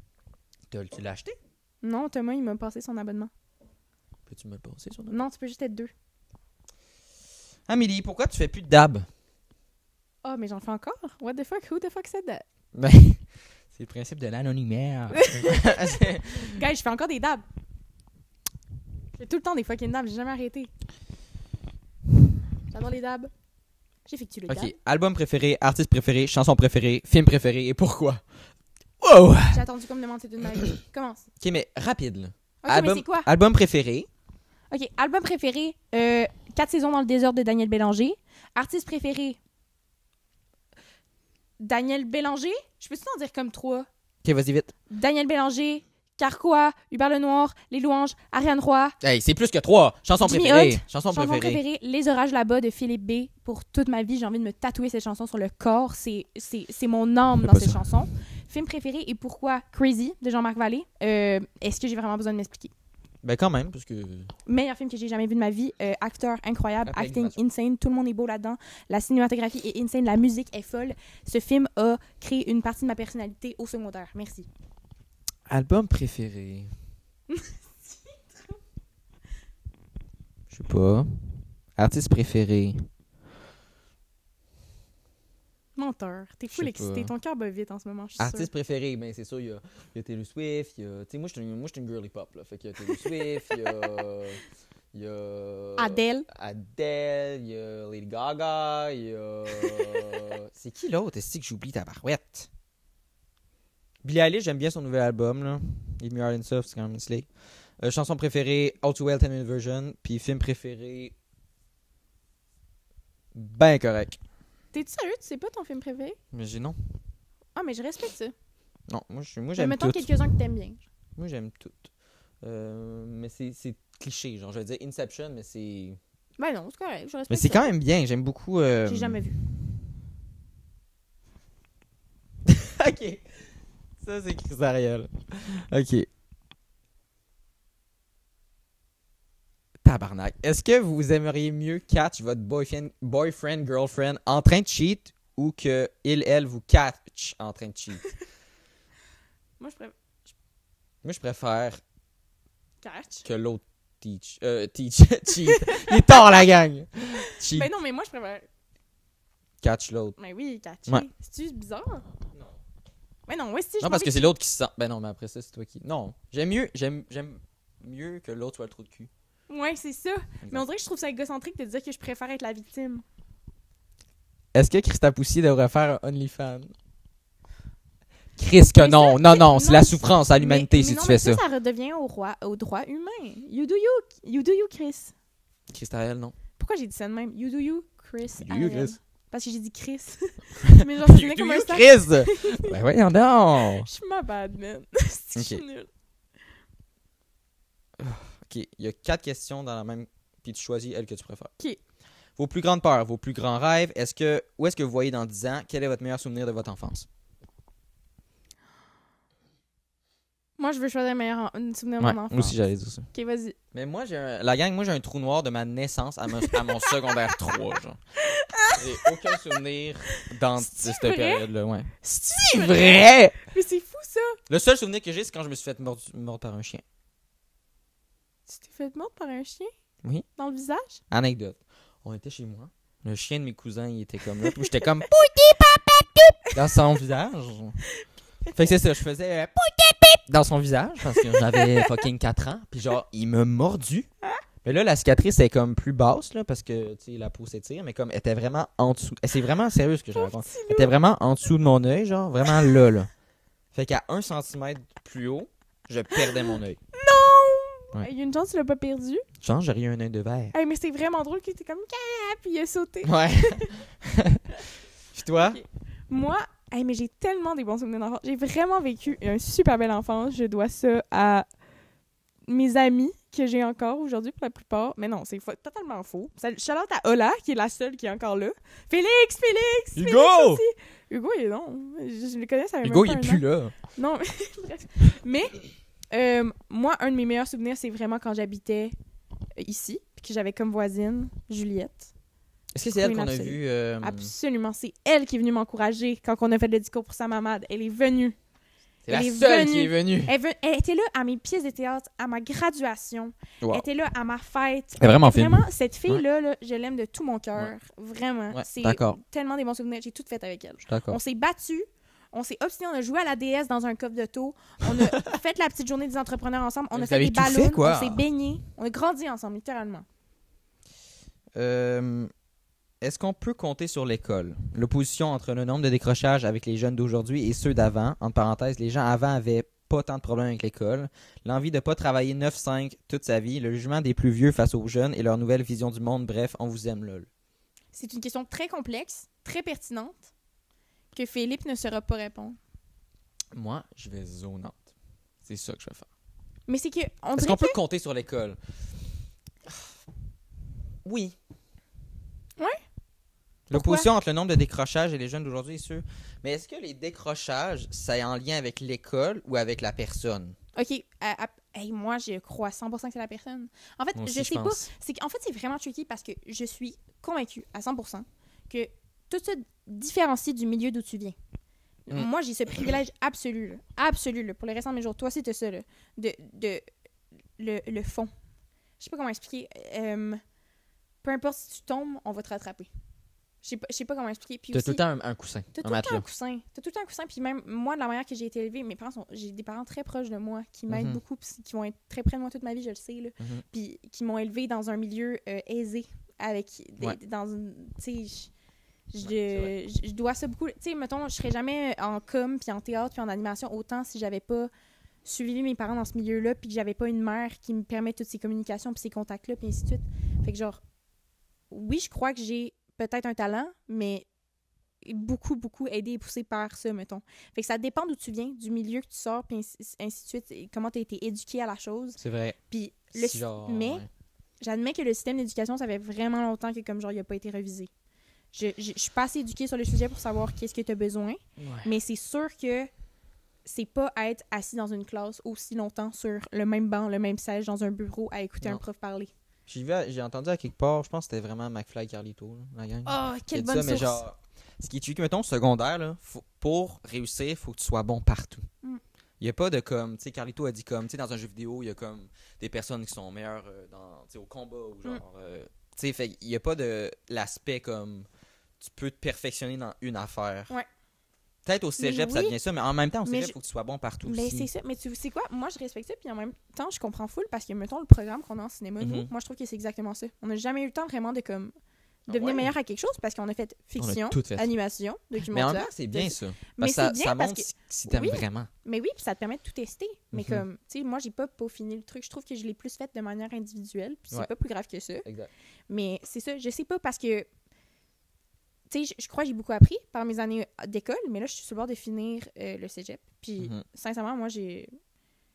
Tu l'as acheté? Non, Thomas, il m'a passé son abonnement. Peux-tu me le passer sur Non, tu peux juste être 2. Amélie, pourquoi tu fais plus de dab? Oh, mais j'en fais encore? What the fuck? Who the fuck said that? Ben, c'est le principe de l'anonymat. Guys, je fais encore des dabs. Je fais tout le temps des fucking dabs, j'ai jamais arrêté. J'adore les dabs. J'effectue les dabs. Ok, album préféré, artiste préféré, chanson préférée, film préféré et pourquoi? Wow! J'ai attendu qu'on me demande c'est une ma vie. Commence. Ok, mais rapide là. Ok, mais c'est quoi? Album préféré. Ok, album préféré, 4 saisons dans le désordre de Daniel Bélanger. Artiste préféré, Daniel Bélanger. Je peux t'en dire comme 3. Ok, vas-y vite. Daniel Bélanger, Carquois, Hubert Lenoir, Les Louanges, Ariane Roy. Hey, c'est plus que 3. Chanson Jimmy préférée. Hutt. Chanson Chanson préférée. préférée, Les Orages là-bas de Philippe B. Pour toute ma vie, j'ai envie de me tatouer cette chanson sur le corps. C'est mon âme Fais dans pas cette ça. chanson. Film préféré et pourquoi Crazy de Jean-Marc Vallée. Est-ce que j'ai vraiment besoin de m'expliquer? Ben quand même, parce que... Meilleur film que j'ai jamais vu de ma vie. Acteur incroyable, Après acting animation. insane. Tout le monde est beau là-dedans. La cinématographie est insane. La musique est folle. Ce film a créé une partie de ma personnalité au secondaire. Merci. Album préféré. Je sais pas. Artiste préféré. Menteur. T'es Je full sais excité. pas. Ton cœur bat vite en ce moment, je suis Artiste sûre. préféré, ben c'est sûr, il y a Taylor Swift, il y a... Tu sais, moi, je suis une girly pop, là. Fait qu'il y a Taylor Swift, il y a... Adele. Adele, il y a Lady Gaga, il y a... C'est qui l'autre? Est-ce que j'oublie ta barouette? Billie Eilish, j'aime bien son nouvel album, là. Leave Me Hard and Soft, c'est quand même slay. Chanson préférée, All Too Well 10 Minute Version. Puis film préféré... Ben correct. T'es-tu sérieux? Tu sais pas ton film préféré? Mais j'ai non. Ah, mais je respecte ça. Non, moi Mais j'aime mettons tout. quelques-uns que t'aimes bien. Moi j'aime tout. Mais c'est cliché, genre je vais dire Inception, mais c'est... Ben non, c'est correct. Je respecte Mais c'est ça. quand même bien, j'aime beaucoup... J'ai jamais vu. Ok. Ça, c'est Chris Ariel. Ok. Tabarnak. Est-ce que vous aimeriez mieux catch votre boyfriend, girlfriend en train de cheat ou que elle vous catch en train de cheat? Moi, je préfère Moi, je préfère catch. que l'autre cheat. Il est tard, la gang. Cheat. Ben non, mais moi, je préfère... Catch l'autre. Ben oui, catcher. Ouais. C'est-tu bizarre? Non. Ben non, ouais, si je Non, parce m'en que vais- c'est l'autre qui se sent. Ben non, mais après ça, c'est toi qui. Non. J'aime mieux que l'autre soit le trou de cul. Ouais, c'est ça. Mais on dirait que je trouve ça égocentrique de dire que je préfère être la victime. Est-ce que Christa Poussier devrait faire un OnlyFans? Chris, que Mais non. ça, Non, c'est non, la souffrance à l'humanité Mais si non, tu mais fais ça. Ça redevient au droit humain. You do you, Chris. Christa Ariel, non. Pourquoi j'ai dit ça de même? You do you, Chris. You do you, Ariel. Chris. Parce que j'ai dit Chris. Mais genre, ça sonnait comme un sac. Chris! Ben voyons donc! Je suis ma bad, man. C'est que je suis Ok. nulle. Ok, il y a 4 questions dans la même. Puis tu choisis elle que tu préfères. Ok. Vos plus grandes peurs, vos plus grands rêves, où est-ce que vous voyez dans 10 ans? Quel est votre meilleur souvenir de votre enfance? Moi, je veux choisir un meilleur souvenir de Ouais, mon moi enfant. aussi j'allais dire ça. Ok, vas-y. Mais moi, la gang, moi j'ai un trou noir de ma naissance à mon secondaire 3, genre. J'ai aucun souvenir de C'est-tu cette vrai? période-là, ouais. C'est Vrai! Mais c'est fou, ça! Le seul souvenir que j'ai, c'est quand je me suis fait mordre par un chien. Tu t'es fait mordre par un chien? Oui. Dans le visage? Anecdote. On était chez moi. Le chien de mes cousins, il était comme là. Puis j'étais comme pouti papa dans son visage. Fait que c'est ça, je faisais pouti pip dans son visage parce que j'avais fucking 4 ans. Puis genre, il m'a mordu. Mais là, la cicatrice est comme plus basse là parce que tu sais la peau s'étire, mais comme elle était vraiment en dessous. C'est vraiment sérieux ce que je raconte. Elle était vraiment en dessous de mon œil, genre vraiment là. Fait qu'à 1 cm plus haut, je perdais mon œil. Non! Ouais. Il y a une chance que tu l'as pas perdu. Genre, j'aurais eu un œil de verre. Hey, mais c'est vraiment drôle qu'il était comme Kaya! Puis il a sauté. Ouais. Puis toi? Ok. Moi, hey, mais j'ai tellement des bons souvenirs d'enfance. J'ai vraiment vécu une super belle enfance. Je dois ça à mes amis que j'ai encore aujourd'hui pour la plupart. Mais non, c'est totalement faux. Shout-out à Ola, qui est la seule qui est encore là. Félix! Hugo! Félix aussi! Hugo, il est non. Je le connais, ça fait Hugo, même il pas est un plus an. là. Non, bref. Mais moi, un de mes meilleurs souvenirs, c'est vraiment quand j'habitais ici, puis que j'avais comme voisine Juliette. Est-ce que c'est elle Queen qu'on a absolue. vu Absolument, c'est elle qui est venue m'encourager quand on a fait le discours pour sa mamade. Elle est venue. C'est la Elle est seule venue. qui est venue. Elle était là à mes pièces de théâtre, à ma graduation. Wow. Elle était là à ma fête. Elle est vraiment fine. Vraiment, cette fille-là, là, je l'aime de tout mon cœur. Vraiment. Ouais, C'est d'accord. tellement des bons souvenirs. J'ai tout fait avec elle. Je suis d'accord. On s'est battus. On s'est obstiné, on a joué à la DS dans un coffre d'auto. On a fait la petite journée des entrepreneurs ensemble. On Vous a fait avez des tout fait, ballons. quoi. On s'est baignés. On a grandi ensemble, littéralement. Est-ce qu'on peut compter sur l'école? L'opposition entre le nombre de décrochages avec les jeunes d'aujourd'hui et ceux d'avant. Entre parenthèses, les gens avant avaient pas tant de problèmes avec l'école. L'envie de pas travailler 9-5 toute sa vie. Le jugement des plus vieux face aux jeunes et leur nouvelle vision du monde. Bref, on vous aime, lol. C'est une question très complexe, très pertinente, que Philippe ne saura pas répondre. Moi, je vais zonante. C'est ça que je vais faire. Mais c'est que on Est-ce dirait qu'on peut compter sur l'école? Oui. Ouais? L'opposition entre le nombre de décrochages et les jeunes d'aujourd'hui est sûr. Mais est-ce que les décrochages, ça est en lien avec l'école ou avec la personne? OK, hey, moi, je crois 100% que c'est la personne. En fait, Moi aussi, je sais pas. pense. En fait, c'est vraiment tricky parce que je suis convaincue à 100% que tout ça différencie du milieu d'où tu viens. Moi, j'ai ce privilège absolu, là, pour le restant de mes jours. Toi aussi, t'as ça, là, le fond. Je sais pas comment expliquer. Peu importe si tu tombes, on va te rattraper. Je sais pas comment expliquer. Puis T'as aussi, tout le temps un coussin, T'as un tout le temps matelas. un coussin. T'as tout le temps un coussin. Puis même, moi, de la manière que j'ai été élevée, j'ai des parents très proches de moi qui m'aident beaucoup, puis qui vont être très près de moi toute ma vie, je le sais, là. Puis qui m'ont élevée dans un milieu aisé, avec dans une... Tu sais, je dois ça beaucoup. Tu sais, mettons, je serais jamais en com, puis en théâtre, puis en animation autant si j'avais pas suivi mes parents dans ce milieu-là, puis que j'avais pas une mère qui me permet toutes ces communications, puis ces contacts-là, puis ainsi de suite. Fait que genre, oui, je crois que j'ai peut-être un talent, mais beaucoup aidé et poussé par ça, mettons. Fait que ça dépend d'où tu viens, du milieu que tu sors, puis ainsi de suite, et comment tu as été éduqué à la chose. C'est vrai. Puis Mais j'admets que le système d'éducation, ça fait vraiment longtemps que comme genre, il a pas été révisé. Je suis pas assez éduquée sur le sujet pour savoir qu'est-ce que tu as besoin, mais c'est sûr que c'est pas être assis dans une classe aussi longtemps sur le même banc, le même siège, dans un bureau, à écouter un prof parler. j'ai entendu à quelque part, je pense que c'était vraiment McFly et Carlito, là, la gang. Oh, quelle Il a dit bonne ça, source! mais genre, ce qui est tricky, mettons, secondaire, là, pour réussir, il faut que tu sois bon partout. Il n'y a pas de comme, tu sais, Carlito a dit comme, tu sais, dans un jeu vidéo, il y a comme des personnes qui sont meilleures au combat ou genre, tu sais, fait il n'y a pas de l'aspect comme, tu peux te perfectionner dans une affaire. Ouais. Peut-être au cégep, ça devient ça, mais en même temps, au cégep, il faut que tu sois bon partout Mais aussi. c'est ça. Mais tu sais quoi? Moi, je respecte ça, puis en même temps, je comprends full parce que, mettons, le programme qu'on a en cinéma, nous, moi, je trouve que c'est exactement ça. On n'a jamais eu le temps vraiment de, comme, devenir meilleur à quelque chose parce qu'on a fait fiction, tout fait. animation, Mais en documentaire. même temps, c'est bien ça. Mais Parce que c'est bien ça parce montre que... si t'aimes Oui. vraiment. Mais oui, puis ça te permet de tout tester. Mais comme, tu sais, moi, j'ai pas peaufiné le truc. Je trouve que je l'ai plus fait de manière individuelle, puis c'est pas plus grave que ça. Exact. Mais c'est ça, je sais pas parce que... Tu sais, je crois que j'ai beaucoup appris par mes années d'école, mais là, je suis sur le bord de finir le cégep. Puis, sincèrement, moi, je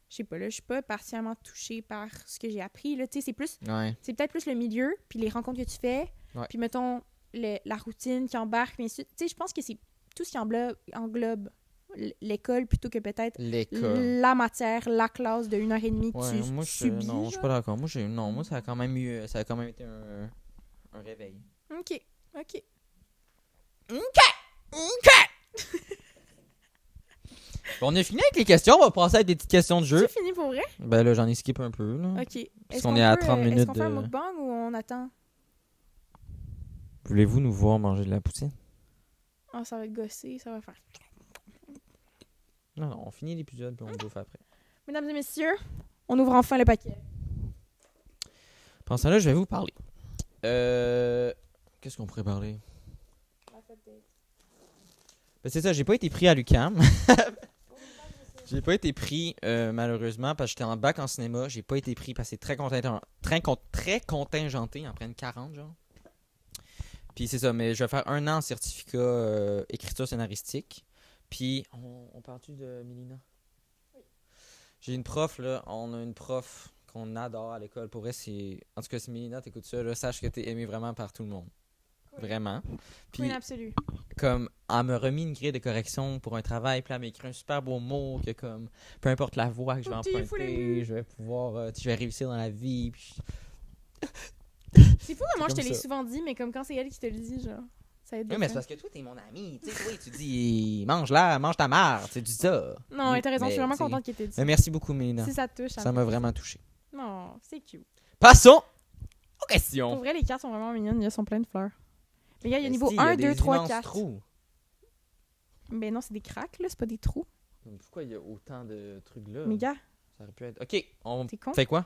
sais pas, là, je suis pas particulièrement touchée par ce que j'ai appris, là. Tu sais, c'est plus... C'est peut-être plus le milieu, puis les rencontres que tu fais, puis, mettons, la routine qui embarque, puis ainsi de suite. Tu sais, je pense que c'est tout ce qui englobe l'école plutôt que peut-être la matière, la classe de 1h30 que tu subis. Non, je suis pas d'accord. Moi, ça a quand même été un réveil. OK. Bon, on a fini avec les questions, on va passer avec des petites questions de jeu. C'est fini pour vrai? Ben là, j'en ai skippé un peu, là. OK. Parce qu'on est à 30 minutes Est-ce qu'on fait un de... mukbang ou on attend? Voulez-vous nous voir manger de la poutine? Ah, ça va être gossé, ça va faire... Non, on finit l'épisode puis on bouffe après. Mesdames et messieurs, on ouvre enfin le paquet. Pendant ça, là, je vais vous parler. Qu'est-ce qu'on pourrait parler? Ben, c'est ça, j'ai pas été pris à l'UQAM. J'ai pas été pris, malheureusement, parce que j'étais en bac en cinéma. J'ai pas été pris parce que c'est très contingenté, en prennent 40, genre. Puis c'est ça, mais je vais faire 1 an en certificat écriture scénaristique. Puis, on parle-tu de Mélina? Oui. J'ai une prof, là. On a une prof qu'on adore à l'école. Pour elle, c'est... En tout cas, si Mélina, t'écoutes ça, là, sache que t'es aimé vraiment par tout le monde. Oui. Vraiment. Puis, oui, absolu. Comme, elle m'a remis une grille de correction pour un travail. Puis elle m'a écrit un super beau mot que, comme, peu importe la voie que je vais emprunter, je vais pouvoir... je vais réussir dans la vie. Puis... C'est fou, moi, je te l'ai ça. souvent dit, mais comme quand c'est elle qui te le dit, genre... Ça aide Oui, de mais ça. c'est parce que toi, t'es mon ami. Tu sais, toi, tu dis mange-la, mange ta mère. Tu dis ça. Non, Oui, t'as raison, je suis mais, vraiment tu sais, contente qu'il t'ait dit. Mais merci beaucoup, Mélina. Si ça te touche, Ça m'a vraiment touché. Non, c'est cute. Passons aux Pour questions. vrai, les cartes sont vraiment mignonnes. Elles sont pleines de fleurs. Les gars, il y a niveau Esti, 1, des 2, 3, immenses 4. trous. Mais non, c'est des cracks, là. C'est pas des trous. Mais pourquoi il y a autant de trucs là? Mais gars, Ça aurait pu être. Ok, on t'es con. fait quoi?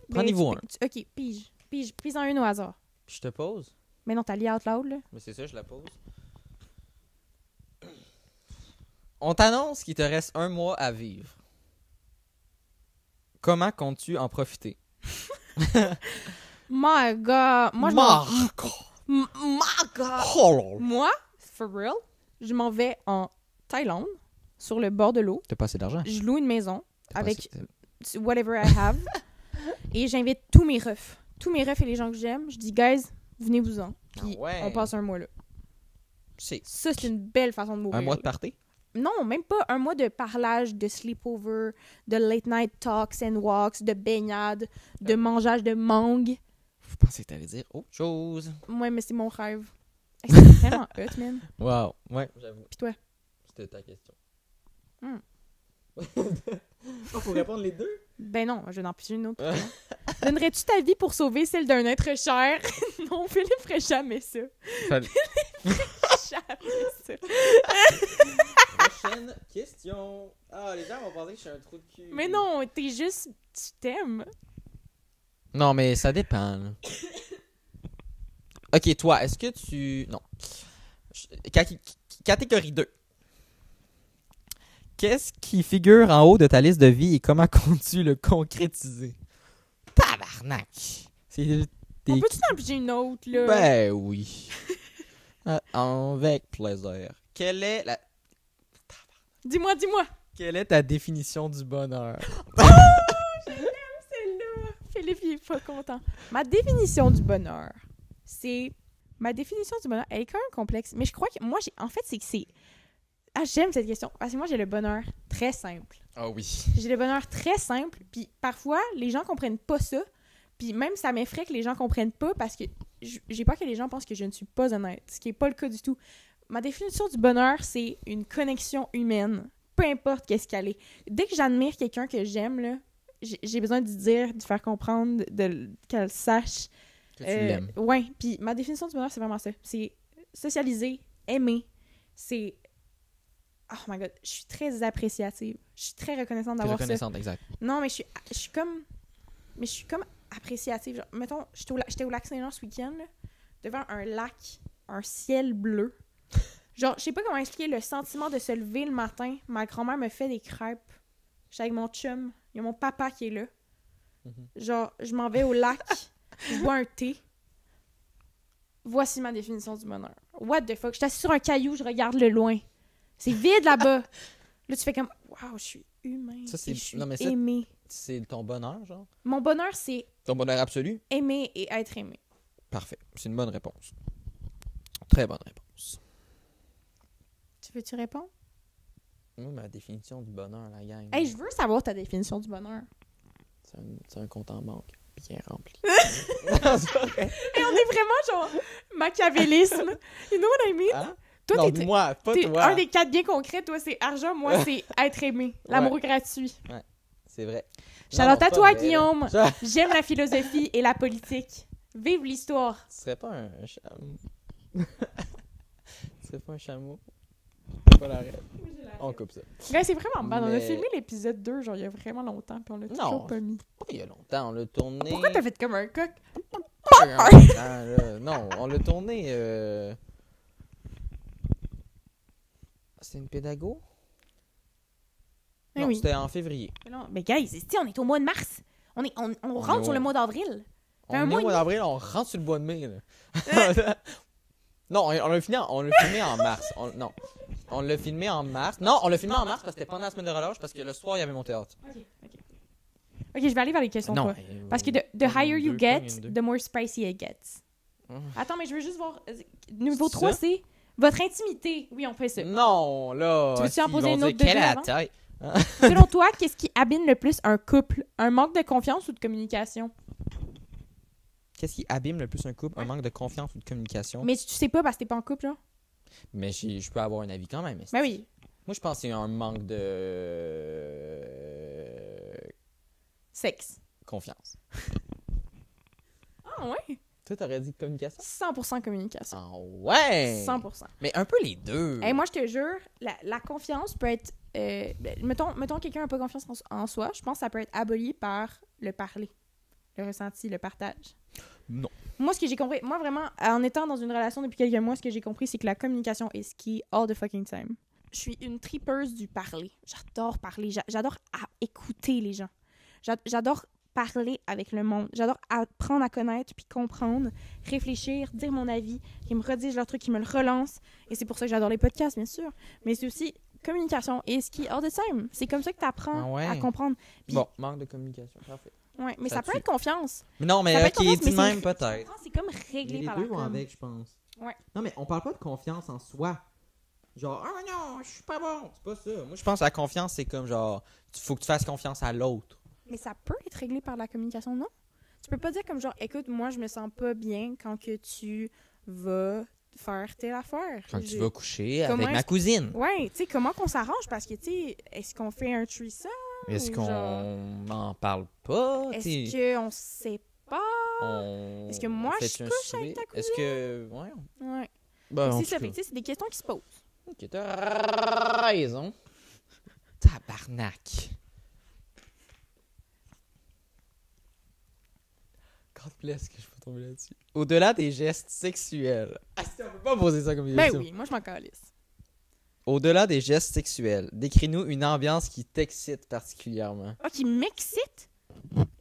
Prends Ben, niveau 1. Ok, pige. Pige en une au hasard. Puis je te pose. Mais non, t'as lié out loud, là. Mais c'est ça, je la pose. On t'annonce qu'il te reste 1 mois à vivre. Comment comptes-tu en profiter? My God. Moi, je m'en... My God. Oh là. Moi, for real, je m'en vais en Thaïlande, sur le bord de l'eau. T'as pas assez d'argent? Je loue une maison T'as avec pas assez- whatever I have. Et j'invite tous mes refs. Tous mes refs et les gens que j'aime. Je dis, guys, venez-vous-en. Puis Ah ouais. on passe un mois là. C'est Ça, c'est une belle façon de mourir. un mois de party? Non, même pas un mois de parlage, de sleepover, de late night talks and walks, de baignade, de mangeage de mangue. Je pensais que t'allais dire autre chose. Ouais, mais c'est mon rêve. Hey, c'est vraiment hot, man. Wow, ouais, j'avoue. Puis toi? C'était ta question. Hmm. Faut répondre les deux? Ben non, je n'en plus une autre. Donnerais-tu ta vie pour sauver celle d'un être cher? Non, Philippe ferait jamais ça. Jamais ça. Prochaine question. Ah, les gens vont penser que je suis un trou de cul. Mais non, t'es juste... Tu t'aimes. Non, mais ça dépend. Là. Ok, toi, est-ce que tu... Non. Catégorie 2. Qu'est-ce qui figure en haut de ta liste de vie et comment comptes-tu le concrétiser? Tabarnak! C'est des... On peut-tu en piger une autre, là? Ben oui. Avec plaisir. Quelle est Dis-moi. Quelle est ta définition du bonheur? Celle-là. Philippe, il est pas content. Ma définition du bonheur, c'est... Ma définition du bonheur, elle est quand même complexe. Mais je crois que moi, en fait, c'est que c'est... Ah, j'aime cette question. Parce que moi, j'ai le bonheur très simple. Ah oui. J'ai le bonheur très simple. Puis parfois, les gens comprennent pas ça. Puis même, ça m'effraie que les gens comprennent pas parce que j'ai peur que les gens pensent que je ne suis pas honnête. Ce qui est pas le cas du tout. Ma définition du bonheur, c'est une connexion humaine. Peu importe qu'est-ce qu'elle est. Dès que j'admire quelqu'un que j'aime, là, j'ai besoin de dire, de faire comprendre, qu'elle sache. Que tu l'aimes. Ouais. Puis ma définition du bonheur, c'est vraiment ça. C'est socialiser, aimer. C'est... Oh my God, je suis très appréciative. Je suis très reconnaissante T'es d'avoir ça. reconnaissante, exact. Non, mais je suis comme... Mais je suis comme appréciative. Genre, mettons, j'étais au lac Saint-Jean ce week-end, là, devant un lac, un ciel bleu. Genre, je sais pas comment expliquer le sentiment de se lever le matin. Ma grand-mère me fait des crêpes. Je suis avec mon chum. Il y a mon papa qui est là. Genre, je m'en vais au lac. Je bois un thé. Voici ma définition du bonheur. What the fuck? Je suis assise sur un caillou, je regarde le loin. C'est vide là-bas. Là, tu fais comme, waouh, je suis humain. Ça, c'est... Et je suis Non, mais ça, aimée. c'est ton bonheur, genre? Mon bonheur, c'est Ton bonheur absolu? aimer et être aimé. Parfait. C'est une bonne réponse. Très bonne réponse. Tu veux-tu répondre? Moi, ma définition du bonheur, la gang. Hey, je veux savoir ta définition du bonheur. C'est un compte en banque bien rempli. Et on est vraiment genre machiavélisme. You know what I mean? Hein? Toi, Non, t'es moi, pas t'es toi. un des 4 bien concrets. Toi, c'est argent. Moi, c'est être aimé. L'amour gratuit. C'est vrai. Shout-out Non, à c'est toi, pas vrai, Guillaume. là. J'aime la philosophie et la politique. Vive l'histoire. Tu serais pas un chameau. Tu serais pas un chameau. C'est pas la rêve. On coupe ça. Gars, c'est vraiment bad. On a Mais- filmé l'épisode 2, genre, il y a vraiment longtemps, puis on l'a Non. toujours pas mis. Pas il y a longtemps, on l'a tourné. Pourquoi t'as fait comme un coq? Pas il y a longtemps, là. Non, on l'a tourné. C'était une pédago? Eh Non, oui. c'était en février. Mais non, mais guys, on est au mois de mars. On rentre est sur au- le mois d'avril. On un est mois au et mois demi. d'avril, on rentre sur le mois de mai. Là. Non, on l'a filmé en mars. Non. On l'a filmé en mars. Non, on l'a filmé en mars parce que c'était pendant la semaine de relâche parce que le soir, il y avait mon théâtre. Ok, je vais aller vers les questions. Toi. Parce que the higher you get, the more spicy it gets. Attends, mais je veux juste voir. Niveau C'est 3, ça? c'est votre intimité. Oui, on fait ça. Non, là. Tu veux-tu en ils poser vont une dire, autre de quelle deux est la avant? taille? Selon toi, qu'est-ce qui abîme le plus un couple? Un manque de confiance ou de communication? Qu'est-ce qui abîme le plus un couple? Un manque de confiance ou de communication? Mais tu sais pas parce que t'es pas en couple, genre. Mais je peux avoir un avis quand même. Ben oui. Moi, je pense que c'est un manque de Sexe. confiance. Ah ouais? Toi, t'aurais dit communication? 100% communication. Ah ouais! 100%. Mais un peu les deux. Hey, moi, je te jure, la confiance peut être... mettons quelqu'un n'a pas confiance en soi, je pense que ça peut être aboli par le parler, le ressenti, le partage. Non. Moi, ce que j'ai compris... Moi, vraiment, en étant dans une relation depuis quelques mois, ce que j'ai compris, c'est que la communication est key all the fucking time. Je suis une tripeuse du parler. J'adore parler. J'adore écouter les gens. J'adore parler avec le monde. J'adore apprendre à connaître puis comprendre, réfléchir, dire mon avis, qu'ils me redisent leur truc, qu'ils me le relancent. Et c'est pour ça que j'adore les podcasts, bien sûr. Mais c'est aussi communication et ce qui est all the time. C'est comme ça que tu apprends à comprendre. Puis, bon, manque de communication. Parfait. Ouais, mais ça peut être confiance. Non, mais ok, dis même peut-être. C'est comme réglé par la com. Les deux vont avec, je pense. Ouais. Non, mais on parle pas de confiance en soi. Genre, ah non, je suis pas bon. C'est pas ça. Moi, je pense que la confiance, c'est comme genre, il faut que tu fasses confiance à l'autre. Mais ça peut être réglé par la communication, non? Tu peux pas dire comme genre, écoute, moi, je me sens pas bien quand que tu vas faire telle affaire. Quand tu vas coucher avec ma cousine. Ouais, tu sais, comment qu'on s'arrange? Parce que, tu sais, est-ce qu'on fait un threesome? Est-ce qu'on n'en parle pas? Est-ce qu'on sait pas? Est-ce que moi, je couche avec ta cousine? Est-ce que... Ouais. Ouais. Ben, c'est ça, fait que c'est des questions qui se posent. Ok, t'as raison. Tabarnak. God bless que je peux tomber là-dessus. Au-delà des gestes sexuels. Ah, si, on peut pas poser ça comme question. Ben oui, moi je m'en calisse. Au-delà des gestes sexuels, décris-nous une ambiance qui t'excite particulièrement. Ah, qui m'excite?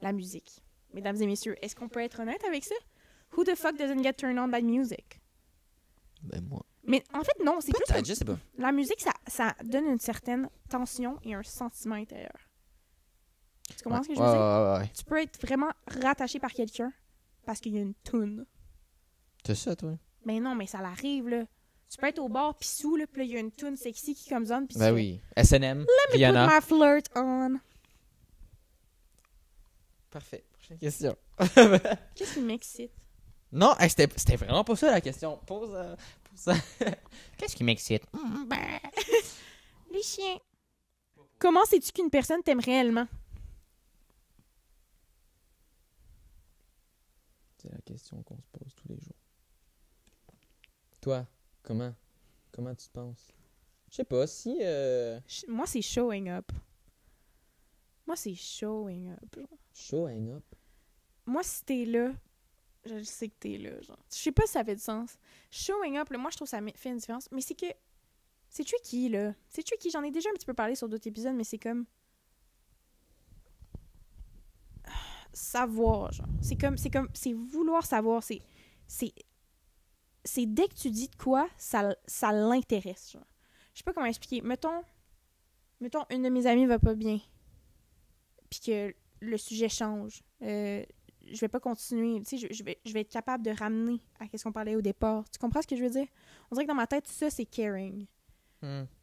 La musique. Mesdames et messieurs, est-ce qu'on peut être honnête avec ça? Who the fuck doesn't get turned on by music? Ben moi. Mais en fait, non, c'est plus Peut-être, je sais pas. La musique, ça donne une certaine tension et un sentiment intérieur. Tu comprends ce que je veux dire? Ouais. Tu peux être vraiment rattaché par quelqu'un parce qu'il y a une toune. T'as ça, toi? Mais non, mais ça l'arrive, là. Tu peux être au bar pis sous, là, pis là, il y a une toune sexy qui comme ça. Ben oui. S&M, Rihanna. Let me put my flirt on. Parfait. Prochaine question. Qu'est-ce qui m'excite? Non, c'était vraiment pas ça la question. Pose ça. Qu'est-ce qui m'excite? Les chiens. Comment sais-tu qu'une personne t'aime réellement? C'est la question qu'on se pose tous les jours. Toi, comment tu te penses? Je sais pas, si... Moi, c'est showing up. Moi, c'est showing up. Showing up? Moi, si t'es là, je sais que t'es là. Genre. Je sais pas si ça fait du sens. Showing up, là, moi, je trouve que ça fait une différence. Mais c'est que... C'est tricky, là. C'est tricky. J'en ai déjà un petit peu parlé sur d'autres épisodes, mais c'est comme... Savoir, genre. C'est vouloir savoir. C'est dès que tu dis de quoi, ça l'intéresse, genre. Je sais pas comment expliquer. Mettons, une de mes amies va pas bien. Puis que le sujet change. Je vais pas continuer. Tu sais, je vais être capable de ramener à ce qu'on parlait au départ. Tu comprends ce que je veux dire? On dirait que dans ma tête, ça, c'est caring.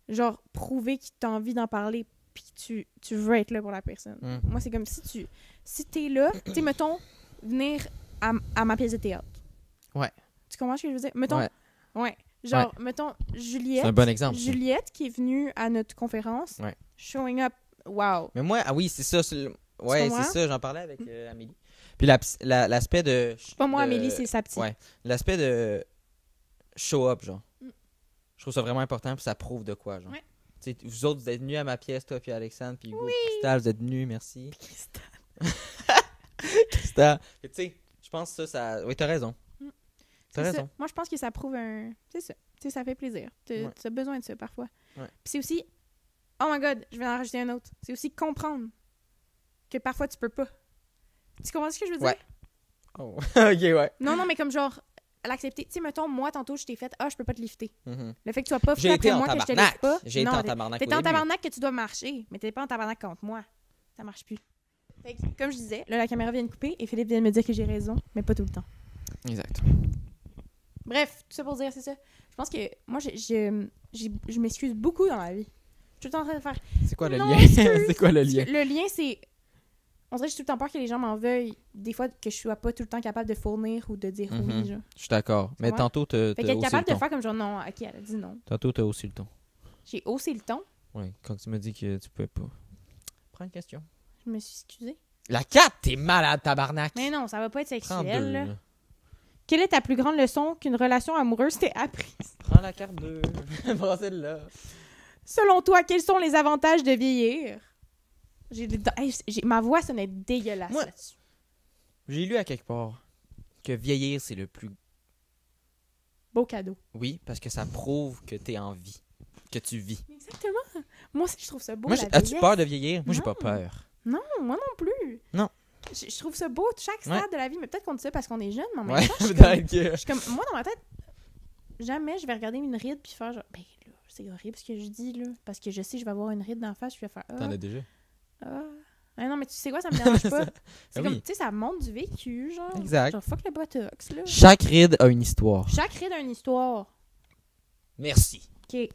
Genre, prouver que t'as envie d'en parler puis que tu veux être là pour la personne. Moi, c'est comme si t'es là, tu sais, mettons, venir à ma pièce de théâtre. Ouais. Tu comprends ce que je veux dire? Mettons, ouais. Genre, mettons, Juliette. C'est un bon exemple. Juliette qui est venue à notre conférence. Ouais. Showing up. Wow. Mais moi, oui, c'est ça. Ouais, c'est ça. J'en parlais avec Amélie. Puis l'aspect de... Pas moi, Amélie, c'est sa petite. Ouais. L'aspect de show up, genre. Je trouve ça vraiment important, puis ça prouve de quoi, genre. Ouais. T'sais, vous autres, vous êtes venus à ma pièce, toi puis Alexandre, puis Hugo, Cristal, vous êtes venus, merci. Cristal. Tu sais, je pense que ça... Oui, t'as raison. T'as raison. Ça. Moi, je pense que ça prouve un... C'est ça. Tu sais, ça fait plaisir. Tu as besoin de ça, parfois. Ouais. Puis c'est aussi... Oh my God, je vais en rajouter un autre. C'est aussi comprendre que parfois, tu peux pas. Tu comprends ce que je veux dire? Ouais. Oh, ok, ouais. Non, mais comme genre... L'accepter. Tu sais, mettons, moi, tantôt, je t'ai fait « Ah, je peux pas te lifter. Mm-hmm. Le fait que tu sois pas fou après moi, que je te lifte pas. J'ai été en tabarnak. T'étais en tabarnak que tu dois marcher, mais t'es pas en tabarnak contre moi. Ça marche plus. Fait que, comme je disais, là, la caméra vient de couper et Philippe vient de me dire que j'ai raison, mais pas tout le temps. Exact. Bref, tout ça pour dire, c'est ça. Je pense que moi, je m'excuse beaucoup dans la vie. Je suis tout le temps en train de faire... C'est quoi le Non, lien? C'est quoi le lien? Le lien, c'est... On dirait que j'ai tout le temps peur que les gens m'en veuillent. Des fois, que je sois pas tout le temps capable de fournir ou de dire oui, genre. Je suis d'accord. Mais Ouais. tantôt, t'as Fait qu'être haussé capable le de ton. faire comme genre, non, ok, elle a dit non. Tantôt, t'as haussé le ton. J'ai haussé le ton. Oui, quand tu m'as dit que tu pouvais pas. Prends une question. Je me suis excusée. La 4, t'es malade, tabarnak. Mais non, ça va pas être Prends sexuel, 2. là. Quelle est ta plus grande leçon qu'une relation amoureuse t'ait apprise? Prends la carte 2. Prends celle-là. Selon toi, quels sont les avantages de vieillir? Ma voix sonnait dégueulasse Moi- là-dessus. J'ai lu à quelque part que vieillir, c'est le plus... Beau cadeau. Oui, parce que ça prouve que t'es en vie. Que tu vis. Exactement. Moi aussi, je trouve ça beau, Moi, la as-tu vieillesse. peur de vieillir? Moi, j'ai Non. pas peur. Non, moi non plus. Non. Je trouve ça beau, chaque stade de la vie. Mais peut-être qu'on dit ça parce qu'on est jeune, mais en même Ouais, temps, je suis comme- peut-être que... je suis comme... Moi, dans ma tête, jamais je vais regarder une ride puis faire genre... Ben là, c'est horrible ce que je dis, là. Parce que je sais que je vais avoir une ride d'en face, je vais faire... T'en as déjà? Ah non, mais tu sais quoi, ça me dérange pas. C'est Ah comme, oui. tu sais, ça montre du vécu, genre. Exact. Genre, fuck le botox, là. Chaque ride a une histoire. Chaque ride a une histoire. Merci. OK,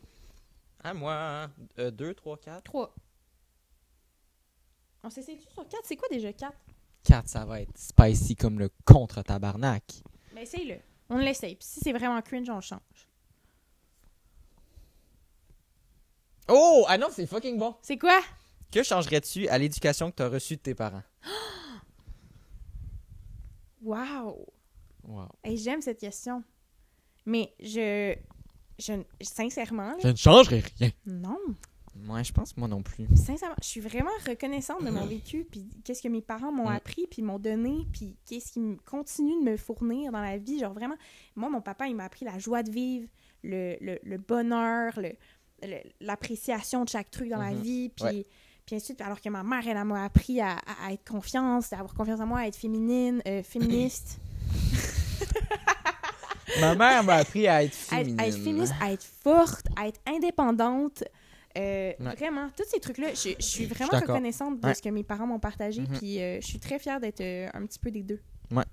À moi. 2, 3, 4. 3. On s'essaye-tu sur 4? C'est quoi déjà 4? 4, ça va être spicy comme le contre-tabarnak. Ben, essaye-le. On l'essaye. Puis si c'est vraiment cringe, on change. Oh! Ah non, c'est fucking bon. C'est quoi? Que changerais-tu à l'éducation que t'as reçue de tes parents? Wow! Wow. Hey, j'aime cette question. Mais sincèrement, là, Je ne changerais rien. non. Moi, je pense moi non plus. Sincèrement, je suis vraiment reconnaissante de mon vécu, puis qu'est-ce que mes parents m'ont appris, puis m'ont donné, puis qu'est-ce qui continue de me fournir dans la vie. Genre vraiment, moi, mon papa, il m'a appris la joie de vivre, le bonheur, l'appréciation de chaque truc dans la vie, puis... Ouais. Puis ensuite, alors que ma mère, elle m'a appris à être confiance, à avoir confiance en moi, à être féministe. Ma mère m'a appris à être à féminine. être féministe, à être forte, à être indépendante. Vraiment, tous ces trucs-là, je suis vraiment d'accord. reconnaissante de Ouais. ce que mes parents m'ont partagé, Mhm. puis je suis très fière d'être un petit peu des deux. Moi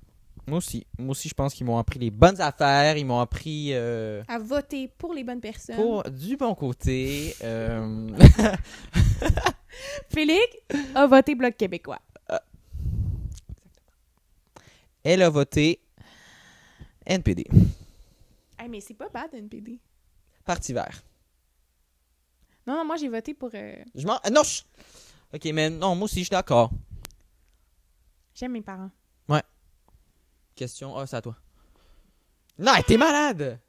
aussi, je pense qu'ils m'ont appris les bonnes affaires. Ils m'ont appris À voter pour les bonnes personnes. pour du bon côté. Félix a voté Bloc québécois. Elle a voté NPD. Hey, mais c'est pas bad, NPD. Parti vert. Non, moi, j'ai voté pour... Je m'en... Non, OK, mais non, moi aussi, je suis d'accord. J'aime mes parents. Question, c'est à toi. Non, t'es malade!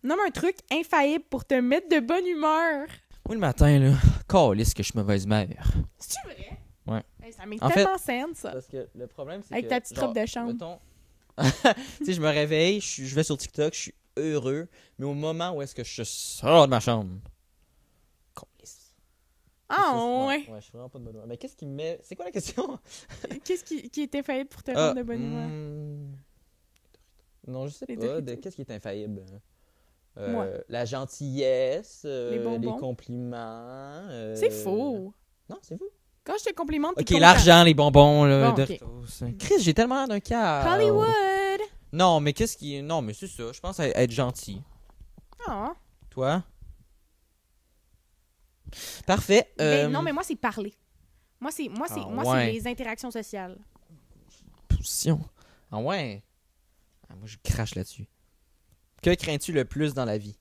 Nomme un truc infaillible pour te mettre de bonne humeur. Moi, le matin, là, calisse que je suis mauvaise mère. C'est-tu vrai? Ouais. Hey, ça m'est En tellement saine, ça. Parce que le problème, c'est Avec que... ta petite robe de chambre. Mettons, tu sais, je me réveille, je vais sur TikTok, je suis heureux, mais au moment où est-ce que je sors de ma chambre... Calisse. Ah, ouais. Ouais, je suis vraiment pas de bonne humeur. Mais qu'est-ce qui me met... C'est quoi la question? Qu'est-ce qui est infaillible pour te rendre de bonne humeur? Non, je sais Les pas. Doritos. Qu'est-ce qui est infaillible? Moi. La gentillesse, Les bonbons. les compliments. C'est faux. Non, c'est vous. Quand je te complimente, t'es Ok, content. l'argent, les bonbons, là, Bon, ok. Doritos. Chris, j'ai tellement l'air d'un cas. Hollywood! Non, mais qu'est-ce qui. Non, mais c'est ça. Je pense être gentil. Ah. Toi? Parfait. Ben, non, mais moi, c'est parler. Moi, c'est ouais. les interactions sociales. Position. Ah ouais. Ah, moi, je crache là-dessus. Que crains-tu le plus dans la vie?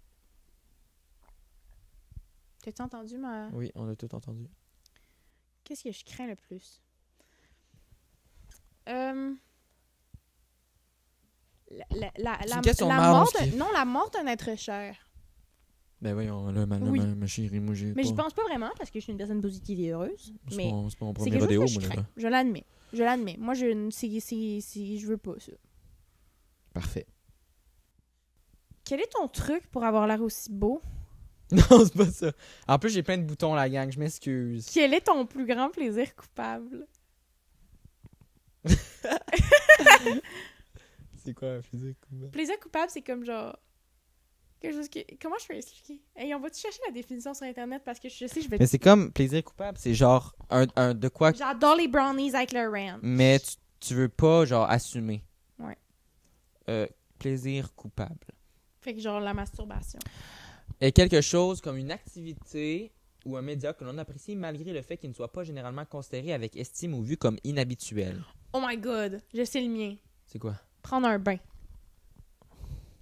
T'as-tu entendu ma... Oui, on a tout entendu. Qu'est-ce que je crains le plus? C'est une question de la marde, mort ce qui- non, la mort d'un être cher. Ben voyons, là, Oui. ma chérie, moi j'ai Mais pas... j'y pense pas vraiment parce que je suis une personne positive et heureuse. C'est Mais pas mon c'est premier quelque rodéo, chose que moi, je là. crains. Je l'admets. Je l'admets. Moi, je veux pas ça. Parfait. Quel est ton truc pour avoir l'air aussi beau? Non, c'est pas ça. En plus, j'ai plein de boutons, la gang, je m'excuse. Quel est ton plus grand plaisir coupable? C'est quoi un physique? Plaisir coupable, c'est comme genre... quelque chose qui... Comment je peux expliquer? Hey, on va-tu chercher la définition sur Internet? Parce que je sais, je vais... Mais c'est comme plaisir coupable, c'est genre un de quoi... J'adore les brownies avec le ranch. Mais tu veux pas, genre, assumer. Ouais. Plaisir coupable. Fait que genre la masturbation. Et quelque chose comme une activité ou un média que l'on apprécie malgré le fait qu'il ne soit pas généralement considéré avec estime ou vu comme inhabituel. Oh my god, je sais le mien. C'est quoi? Prendre un bain.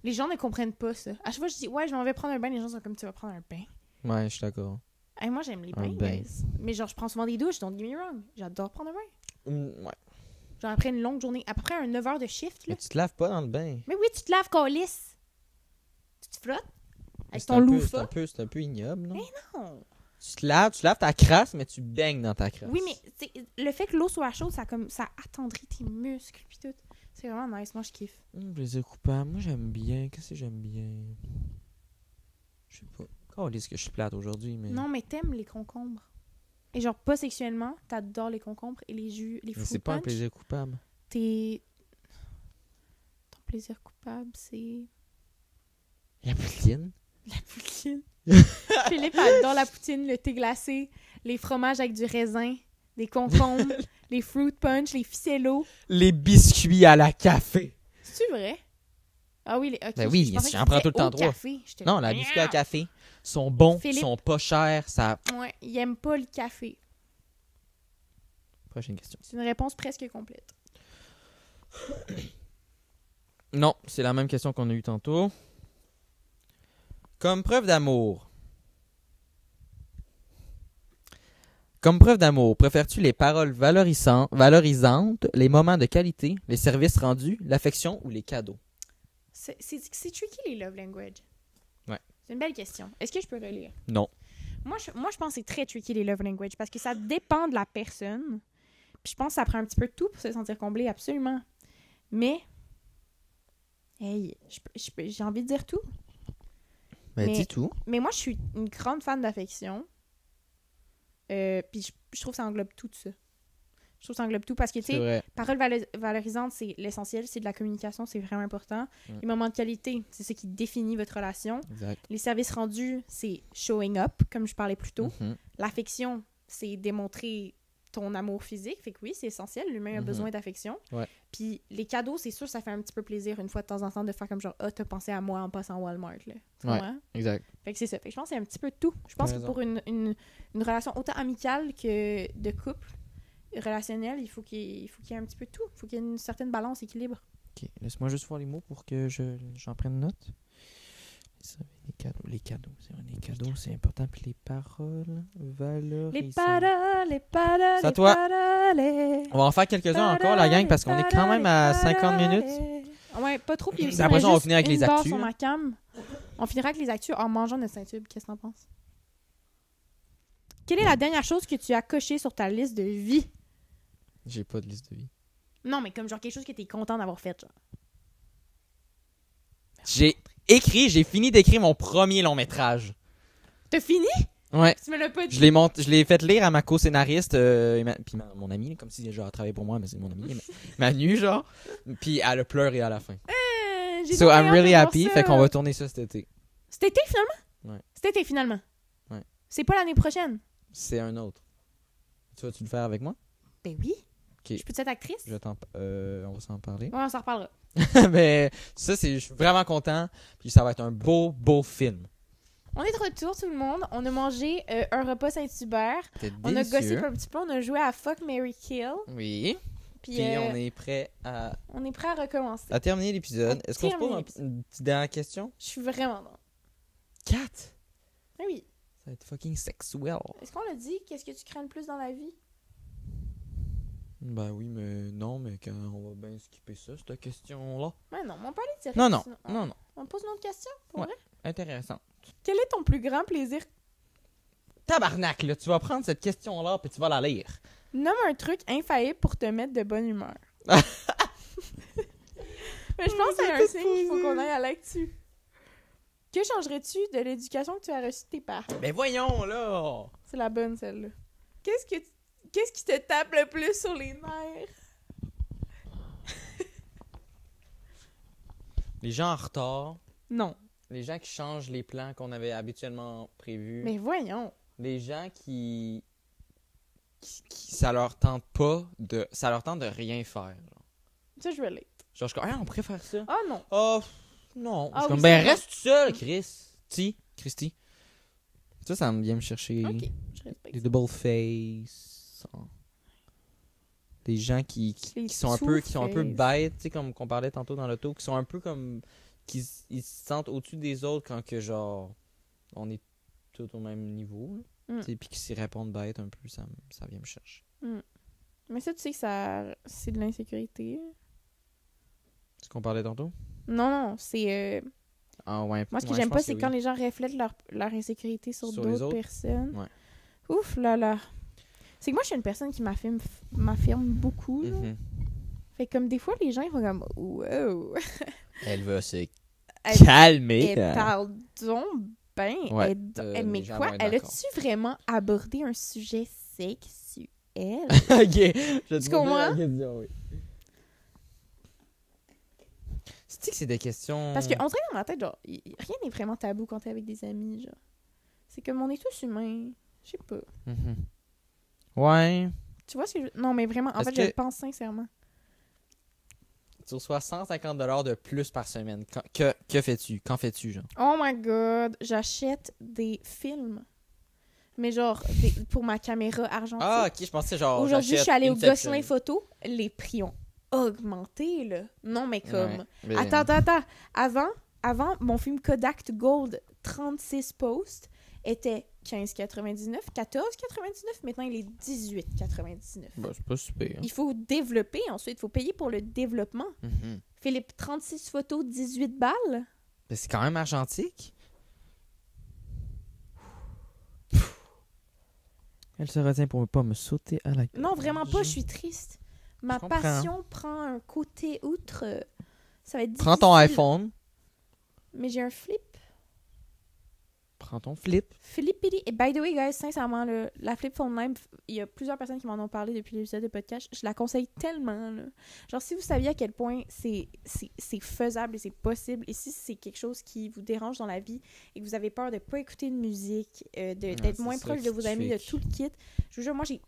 Les gens ne comprennent pas ça. À chaque fois que je dis, ouais, je m'en vais prendre un bain, les gens sont comme, tu vas prendre un bain. Ouais, je suis d'accord. Hey, moi, j'aime les Un bains, bain. guys. Mais genre, je prends souvent des douches, don't get me wrong. J'adore prendre un bain. Ouais. Genre, après une longue journée, à peu près un 9 heures de shift, là. Mais tu te laves pas dans le bain. Mais oui, tu te laves, calice. Tu te frottes avec C'est ton un peu- loofah. C'est un peu ignoble, non? Non. Tu laves ta crasse, mais tu baignes dans ta crasse. Oui, mais t'sais, le fait que l'eau soit chaude, ça attendrit tes muscles puis tout. C'est vraiment nice, moi je kiffe. Plaisir coupable. Moi, j'aime bien. Qu'est-ce que j'aime bien? Je sais pas. Oh, est-ce que je suis plate aujourd'hui, mais... Non, mais t'aimes les concombres. Et genre, pas sexuellement, t'adores les concombres et les jus, les Mais fruit c'est pas un punch. plaisir coupable. Ton plaisir coupable, c'est La poutine. la poutine. Philippe adore la poutine, le thé glacé, les fromages avec du raisin, des concombres, les fruit punch, les ficellos. Les biscuits à la café. C'est vrai? Ah oui, ok. Ben oui, je pensais que j'en tu prends disais tout le temps au trois. café. J'étais Non, là, la biscuit à café sont bons, Philippe. sont pas chers. Ça... Ouais, il aime pas le café. Prochaine question. C'est une réponse presque complète. Non, c'est la même question qu'on a eue tantôt. Comme preuve d'amour. Comme preuve d'amour, préfères-tu les paroles valorisantes, les moments de qualité, les services rendus, l'affection ou les cadeaux? C'est tricky les love language. Ouais. C'est une belle question. Est-ce que je peux relire? Non. Moi, je pense que c'est très tricky les love language parce que ça dépend de la personne. Puis je pense que ça prend un petit peu de tout pour se sentir comblé, absolument. Mais, hey, j'ai envie de dire tout. Ben, Mais- dis tout. Mais moi, je suis une grande fan d'affection. Puis je trouve que ça englobe tout ça. Je trouve que ça englobe tout parce que, tu C'est sais, vrai. paroles valorisantes, c'est l'essentiel, c'est de la communication, c'est vraiment important. Les moments de qualité, c'est ce qui définit votre relation. Exact. Les services rendus, c'est showing up, comme je parlais plus tôt. Mhm. L'affection, c'est démontrer ton amour physique. Fait que oui, c'est essentiel. L'humain a Mhm. besoin d'affection. Ouais. Puis les cadeaux, c'est sûr, ça fait un petit peu plaisir une fois de temps en temps de faire comme genre, ah, t'as pensé à moi en passant au Walmart, là. Tu Ouais. comprends? Exact. Fait que c'est ça. Fait que je pense que c'est un petit peu tout. Je pense T'as que raison. pour une relation autant amicale que de couple, relationnelle, il faut qu'il y ait un petit peu de tout. Il faut qu'il y ait une certaine balance, équilibre. Ok, laisse-moi juste voir les mots pour que j'en prenne note. Les cadeaux, c'est vrai, les cadeaux, c'est important. Puis les paroles valorisantes. Les paroles, C'est à les toi. paroles. On va en faire quelques-uns encore, la gang, parce qu'on est quand même à 50 minutes. Ouais, pas trop. Puis aussi, Après ça, on va juste finir avec une les barre actus, sur là. ma cam. On finira avec les actus en mangeant notre Saint-Tube. Qu'est-ce que t'en penses? Quelle est la dernière chose que tu as cochée sur ta liste de vie? J'ai pas de liste de vie. Non, mais comme genre quelque chose que t'es content d'avoir fait, genre. J'ai fini d'écrire mon premier long métrage. T'as fini? Ouais. Tu me l'as pas dit. Je l'ai fait lire à ma co-scénariste, puis mon amie, comme si genre elle travaillait pour moi, mais c'est mon amie, Manu, genre. Puis elle a pleuré à la fin. J'ai So trop I'm hâte really de voir happy, ça. fait qu'on va tourner ça cet été. Cet été, finalement? Ouais. Cet été, finalement? Ouais. C'est pas l'année prochaine? C'est un autre. Tu vas-tu le faire avec moi? Ben oui. Ok. Je peux être actrice? On va s'en parler. Ouais, on s'en reparlera. Mais ça, je suis vraiment content. Puis ça va être un beau, beau film. On est de retour, tout le monde. On a mangé un repas Saint-Hubert. C'était On a gossé délicieux. un petit peu. On a joué à Fuck, Marry, Kill. Oui. Puis, Puis on est prêt à prêt à recommencer. terminer l'épisode. À Est-ce qu'on se terminer pose l'épisode. une petite dernière question? Je suis vraiment dans. 4. Ah oui. Ça va être fucking sexuel. Est-ce qu'on l'a dit? Qu'est-ce que tu crains le plus dans la vie? Ben oui, mais non, mais quand on va bien skipper ça, cette question-là. Ouais, non, on peut aller direct. Non, non, sinon. non, non. On pose une autre question? Pour Ouais. vrai? Intéressant. Quel est ton plus grand plaisir? Tabarnak, là, tu vas prendre cette question-là puis tu vas la lire. Nomme un truc infaillible pour te mettre de bonne humeur. Mais je pense que c'est un signe qu'il faut qu'on aille à l'actu. Que changerais-tu de l'éducation que tu as reçue de tes parents? Mais voyons, là! C'est la bonne, celle-là. Qu'est-ce qui te tape le plus sur les nerfs? Les gens en retard, Non. les gens qui changent les plans qu'on avait habituellement prévus, Mais voyons. les gens qui ça leur tente ça leur tente de rien faire. Genre, Ça, je relate. je suis comme, ah, on pourrait faire ça. Ah non. Oh, non. Ah Je suis oui, comme, c'est ben vrai. reste tout seul, Christy. Ça me vient me chercher. Ok, je respecte. Des double face. Des gens qui Les sont un peu two-face. bêtes, tu sais, comme qu'on parlait tantôt dans l'auto, qui sont un peu comme ils se sentent au-dessus des autres quand que genre on est tous au même niveau, Mm. tu sais, puis qui s'y répondent bêtes un peu, ça vient me chercher. Mais ça, tu sais que c'est de l'insécurité. C'est ce qu'on parlait tantôt? Non, c'est... Ah ouais. Moi, ce que ouais, j'aime je pas, pense c'est que quand oui. les gens reflètent leur insécurité sur Sur les d'autres autres? personnes. Ouais. Ouf là là. C'est que moi, je suis une personne qui m'affirme beaucoup. Là. Mhm. Fait que comme des fois, les gens, ils vont comme « Wow! Elle va se Elle, calmer. elle parle donc ben. Ouais, Mais les gens quoi? vont être Elle d'accord. a-tu vraiment abordé un sujet sexuel? Ok, je Tu comprends? oui. C'est que c'est des questions. Parce qu'on dirait dans ma tête, genre, rien n'est vraiment tabou quand t'es avec des amis, genre. C'est comme on est tous humains. Je sais pas. Mhm. Ouais. Tu vois ce que je... Non, mais vraiment, en Est-ce fait, je que- le pense sincèrement. Tu reçois 150$ de plus par semaine. Que fais-tu? Qu'en fais-tu, genre? Oh my god, j'achète des films. Mais genre, pour ma caméra argentique. Ah, ok, je pensais genre. Aujourd'hui, je j'achète suis allée au Inception. Gosselin Photo. Les prix ont augmenté, là. Non, mais comme... Ouais, mais- Attends. Avant, mon film Kodak Gold 36 posts était 15,99, 14,99. Maintenant, il est 18,99. Bah, c'est pas super. Il faut développer ensuite. Il faut payer pour le développement. Mhm. Philippe, 36 photos, 18 balles. Mais c'est quand même argentique. Elle se retient pour ne pas me sauter à la gueule. Non, vraiment pas, je suis triste. Ma Je comprends. passion prend un côté outre. Ça va être difficile. Prends ton iPhone. Mais j'ai un flip. Prends ton flip. Flippity. Et by the way, guys, sincèrement, la flip phone même, il y a plusieurs personnes qui m'en ont parlé depuis l'épisode de podcast. Je la conseille tellement, là. Genre, si vous saviez à quel point c'est faisable et c'est possible, et si c'est quelque chose qui vous dérange dans la vie et que vous avez peur de pas écouter de musique, d'être c'est moins ça proche de qui vos te amis, fait de tout le kit, je vous jure, moi, j'ai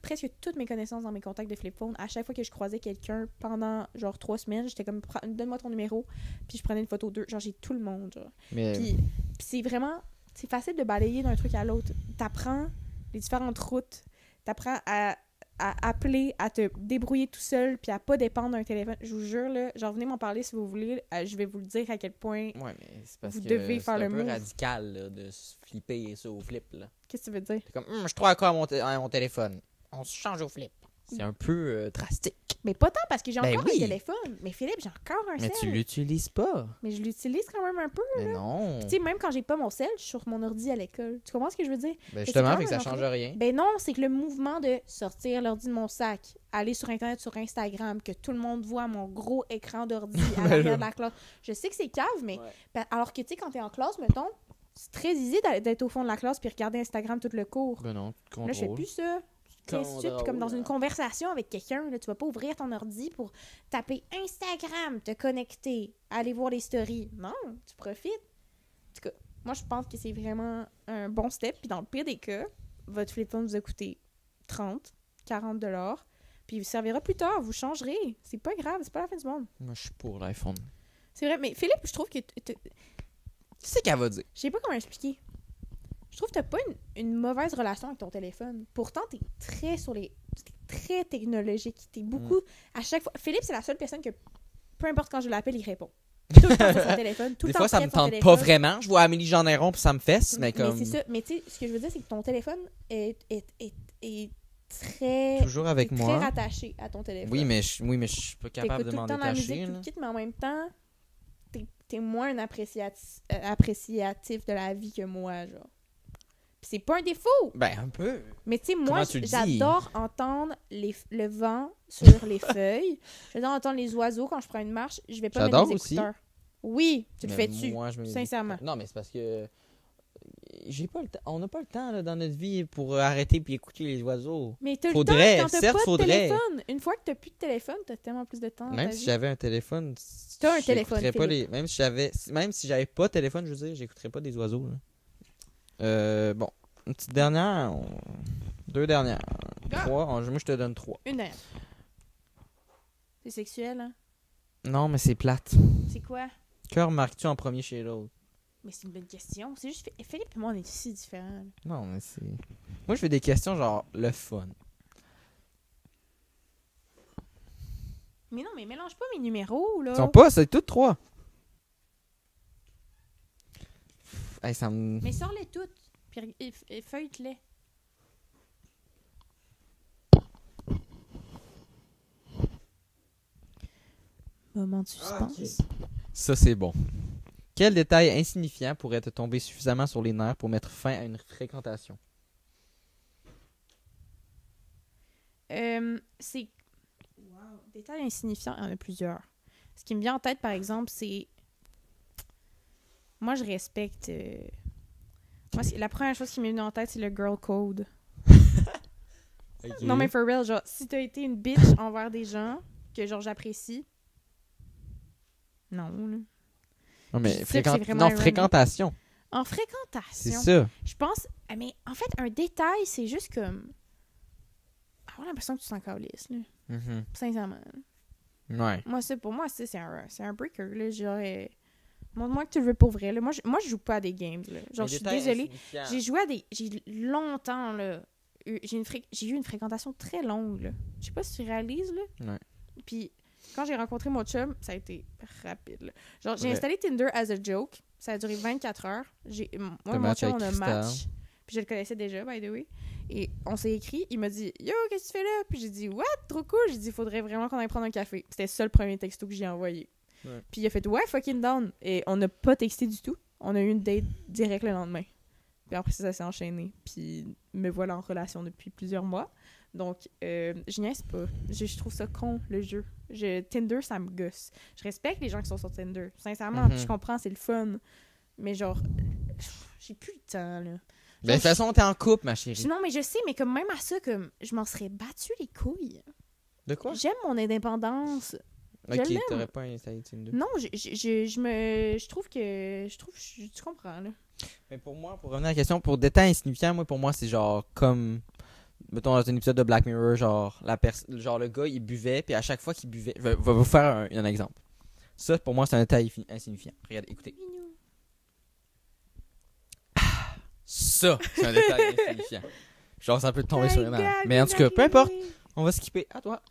presque toutes mes connaissances dans mes contacts de flip phone. À chaque fois que je croisais quelqu'un pendant genre 3 semaines, j'étais comme donne-moi ton numéro, puis je prenais une photo d'eux. Genre, j'ai tout le monde, genre. Mais Puis c'est vraiment... C'est facile de balayer d'un truc à l'autre. T'apprends les différentes routes. T'apprends à appeler, à te débrouiller tout seul, puis à pas dépendre d'un téléphone. Je vous jure, là, genre, venez m'en parler si vous voulez. Je vais vous le dire à quel point... ouais, mais c'est parce Vous que devez faire c'est le un peu move. radical là, de se flipper ça au flip. Là. Qu'est-ce que tu veux dire? C'est comme, je crois encore à mon téléphone. On se change au flip. C'est un peu drastique. Mais pas tant, parce que j'ai Ben encore oui. un téléphone. Mais Philippe, j'ai encore un Mais tu sel. l'utilises pas. Mais je l'utilise quand même un peu. Mais non. Tu sais, même quand j'ai pas mon sel, je suis sur mon ordi à l'école. Tu comprends ce que je veux dire? Ben c'est justement, quand fait que ça même change un rien. Ben non, c'est que le mouvement de sortir l'ordi de mon sac, aller sur Internet, sur Instagram, que tout le monde voit mon gros écran d'ordi à l'arrière de la classe. Je sais que c'est cave, mais alors que tu sais, quand t'es en classe, mettons, c'est très easy d'être au fond de la classe puis regarder Instagram tout le cours. Ben non, tu Là, je fais contrôles. plus ça. Ainsi de suite, puis comme dans une conversation avec quelqu'un, là, tu vas pas ouvrir ton ordi pour taper Instagram, te connecter, aller voir les stories. Non, tu profites. En tout cas, moi, je pense que c'est vraiment un bon step. Puis dans le pire des cas, votre flip phone vous a coûté 30, 40$, puis il vous servira plus tard, vous changerez. C'est pas grave, c'est pas la fin du monde. Moi, je suis pour l'iPhone. C'est vrai, mais Philippe, je trouve que... Tu sais qu'elle va dire. Je sais pas comment expliquer. Je trouve que t'as pas une mauvaise relation avec ton téléphone. Pourtant, t'es très technologique. T'es beaucoup... À chaque fois... Philippe, c'est la seule personne que, peu importe quand je l'appelle, il répond. Tout le temps sur son téléphone. Tout Des le temps fois, ça me près de son tente pas téléphone. vraiment. Je vois Amélie Jean-Néron puis ça me fesse, mais comme. Mais c'est ça. Mais tu sais, ce que je veux dire, c'est que ton téléphone est très... Toujours avec t'es moi. très rattaché à ton téléphone. Oui, mais je suis pas capable T'écoutes de tout m'en le temps la musique, détacher. tout là. le kit, mais en même temps, t'es moins un appréciatif de la vie que moi, genre. Puis c'est pas un défaut! Ben, un peu. Mais tu sais, moi, Comment tu le dis? j'adore entendre le vent sur les feuilles. J'adore entendre les oiseaux quand je prends une marche. Je vais pas mettre J'adore mes aussi. écouteurs. Oui, tu le Mais fais-tu, moi, je me- sincèrement. Non, mais c'est parce que. J'ai pas le temps. On n'a pas le temps là, dans notre vie pour arrêter puis écouter les oiseaux. Mais t'as le Faudrait, temps quand t'as certes, pas de faudrait. téléphone. Une fois que t'as plus de téléphone, t'as tellement plus de temps dans Même ta si vie. j'avais un téléphone. T'as un j'écouterais téléphone, pas Philippe. même si j'avais pas de téléphone, je veux dire, j'écouterais pas des oiseaux. Là. Bon, une petite dernière. Deux dernières. Ah! 3. Moi, je te donne 3. Une heure. C'est sexuel, hein? Non, mais c'est plate. C'est quoi? Que remarques-tu en premier chez l'autre? Mais c'est une bonne question. C'est juste Philippe et moi, on est si différents. Là. Non, mais c'est... Moi, je fais des questions genre le fun. Mais non, mais mélange pas mes numéros, là. Ils sont pas, c'est toutes 3. Hey, ça me... Mais sors-les toutes. Puis feuille-les. Moment de suspense. Ça, c'est bon. Quel détail insignifiant pourrait te tomber suffisamment sur les nerfs pour mettre fin à une fréquentation? C'est... Wow. Détail insignifiant, il y en a plusieurs. Ce qui me vient en tête, par exemple, c'est... Moi, je respecte... Moi, la première chose qui m'est venue en tête, c'est le girl code. Okay. Non, mais for real, genre, si t'as été une bitch envers des gens que, genre, j'apprécie... Non, là. Non, mais Je sais que c'est vraiment ironique. fréquentation. En fréquentation. C'est ça. Je pense... Mais en fait, un détail, c'est juste comme... Avoir l'impression que tu t'en calisses, là. Mhm. Sincèrement. Ouais. Moi, pour moi, c'est un breaker, là. Genre... Montre-moi que tu le veux pour vrai, là. Moi, je joue pas à des games, là. Genre, je suis désolée. J'ai joué à des... J'ai longtemps, là... J'ai eu une fréquentation très longue, là. Je sais pas si tu réalises, là. Ouais. Puis, quand j'ai rencontré mon chum, ça a été rapide, là. Genre, j'ai Ouais. installé Tinder as a joke. Ça a duré 24 heures. Moi et mon chum, on a match. Puis je le connaissais déjà, by the way. Et on s'est écrit. Il m'a dit « Yo, qu'est-ce que tu fais là? » Puis j'ai dit « What? Trop cool! » J'ai dit « Faudrait vraiment qu'on aille prendre un café. » C'était ça le premier texto que j'ai envoyé. Ouais. Puis il a fait « Ouais, fucking down. » Et on n'a pas texté du tout. On a eu une date direct le lendemain. Puis après ça s'est enchaîné. Puis me voilà en relation depuis plusieurs mois. Donc, je niaise pas. Je trouve ça con, le jeu. Tinder, ça me gosse. Je respecte les gens qui sont sur Tinder. Sincèrement, puis je comprends, c'est le fun. Mais genre, j'ai plus le temps, là. Ben, de toute façon, t'es en couple, ma chérie. Non, mais je sais, mais comme même à ça, comme je m'en serais battu les couilles. De quoi? J'aime mon indépendance. Ok, l'aime. t'aurais pas installé Tinder. Non, je trouve que... Tu comprends, là. Mais pour moi, pour revenir à la question, pour détail insignifiant, moi, pour moi, c'est genre comme... Mettons, dans un épisode de Black Mirror, genre, genre le gars, il buvait, puis à chaque fois qu'il buvait... Je vais vous faire un exemple. Ça, pour moi, c'est un détail insignifiant. Regardez, écoutez. Ça, c'est un détail insignifiant. Genre, ça peut te tomber sur les nerfs. Mais en tout cas, peu importe. On va skipper. À toi.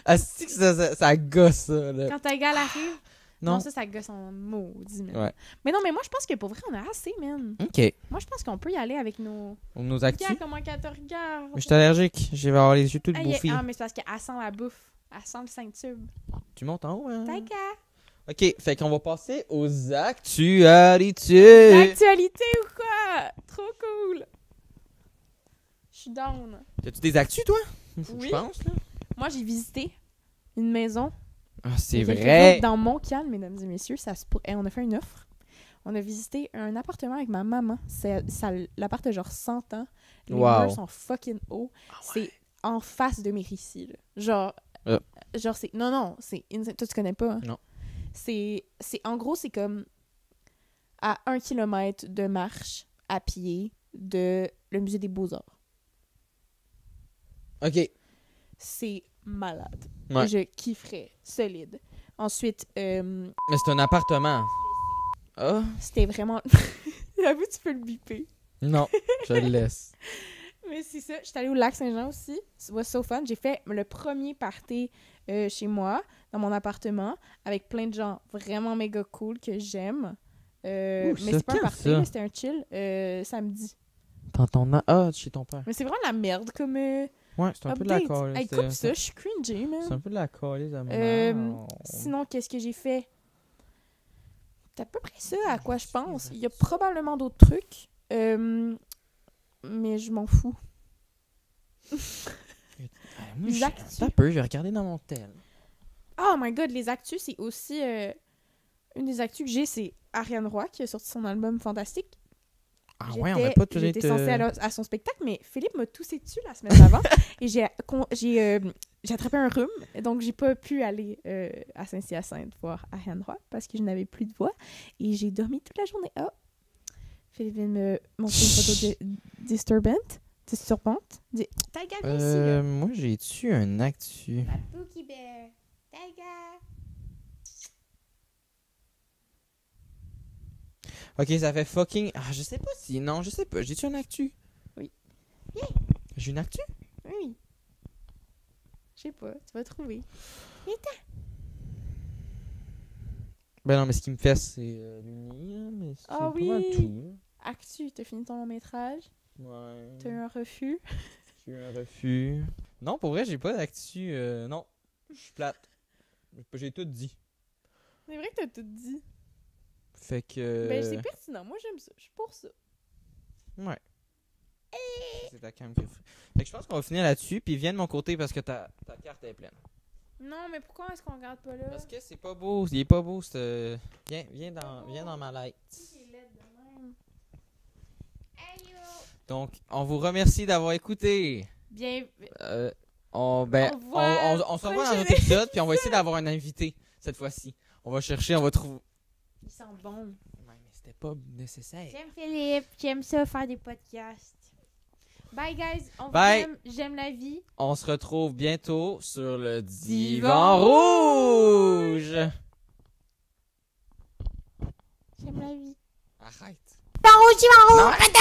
Ah, c'est que ça gosse, ça, là. Quand ta gale arrive... Non. Non, ça gosse en maudit, man. Ouais. Mais non, mais moi, je pense que pour vrai, on a assez, man. OK. Moi, je pense qu'on peut y aller avec nos... Nos actus. Regarde comment qu'elle te regarde. Mais je suis allergique. Je vais avoir les yeux tout bouffés. Ah, mais c'est parce qu'elle sent la bouffe. Elle sent le Saint-Tube. Tu montes en haut, hein? Taika. OK, fait qu'on va passer aux actualités. L'actualité ou quoi? Trop cool. Je suis down. T'as-tu des actus, toi? Faut que Oui. je pense, là. Moi, j'ai visité une maison. Ah, c'est Il y a quelques vrai. jours Dans Montcalm, mesdames et messieurs, on a fait une offre. On a visité un appartement avec ma maman. L'appart a genre 100 ans. Les Wow. murs sont fucking hauts. C'est en face de Mérici, là. Genre c'est... Non, c'est... Toi, tu connais pas, hein? Non. En gros, c'est comme à 1 kilomètre de marche à pied de le musée des Beaux-Arts. OK. C'est malade. Ouais. Je kifferais. Solide. Ensuite, Mais c'est un appartement. Ah? c'était vraiment... J'avoue, tu peux le biper. Non, je le laisse. Mais c'est ça. J'étais allée au lac Saint-Jean aussi. It was so fun. J'ai fait le premier party chez moi, dans mon appartement, avec plein de gens vraiment méga cool que j'aime. Mais ça, c'est pas un quand party, ça? là, c'était un chill samedi. Ah, chez ton père. Mais c'est vraiment la merde comme Ouais, c'est un peu de la update. calice. Hey, coupe ça, je suis cringy, man. C'est un peu de la calice à Sinon, qu'est-ce que j'ai fait? C'est à peu près ça à quoi je pense. Il y a probablement d'autres trucs, mais je m'en fous. Moi, Les actus. Attends un peu, je vais regarder dans mon tel. Oh my god, les actus, c'est aussi... une des actus que j'ai, c'est Ariane Roy qui a sorti son album Fantastique. Ah ouais, on va pas tout J'étais être... censée aller à son spectacle, mais Philippe m'a toussé dessus la semaine d'avant et j'ai attrapé un rhume, donc j'ai pas pu aller à Saint-Hyacinthe voir Ariane Roy parce que je n'avais plus de voix et j'ai dormi toute la journée. Oh! Philippe vient de me montrer une photo disturbante. Ta gueule ici, là. Moi, j'ai-tu un actu? La Pookie Bear. Ta gueule. Ok, ça fait fucking... Ah, je sais pas si... Non, je sais pas. J'ai-tu un actu? Oui. J'ai une actu? Oui. Je sais pas, tu vas trouver. Ben non, mais ce qui me fait, c'est l'uni, hein, mais c'est Ah pas oui. mal tout. Actu, t'as fini ton long métrage. Ouais. T'as eu un refus. J'ai eu un refus. Non, pour vrai, j'ai pas d'actu. Non, je suis plate. J'ai tout dit. C'est vrai que t'as tout dit. Fait que... Ben, c'est pertinent. Moi, j'aime ça. Je suis pour ça. Ouais. C'est ta cam qui a fait. Fait que je pense qu'on va finir là-dessus, puis viens de mon côté parce que ta carte est pleine. Non, mais pourquoi est-ce qu'on regarde pas là? Parce que c'est pas beau, il est pas beau, ce... Viens dans ma light. C'est laid de même. Aïe! Donc, on vous remercie d'avoir écouté. Bien. On se revoit dans notre prochain épisode, puis on va essayer d'avoir un invité cette fois-ci. On va chercher, on va trouver... Il sent bon. Ouais, mais c'était pas nécessaire. J'aime Philippe. J'aime ça faire des podcasts. Bye, guys. On Bye. vous aime. J'aime la vie. On se retrouve bientôt sur le Divan Divan Rouge. J'aime la vie. Arrête. Non, arrête.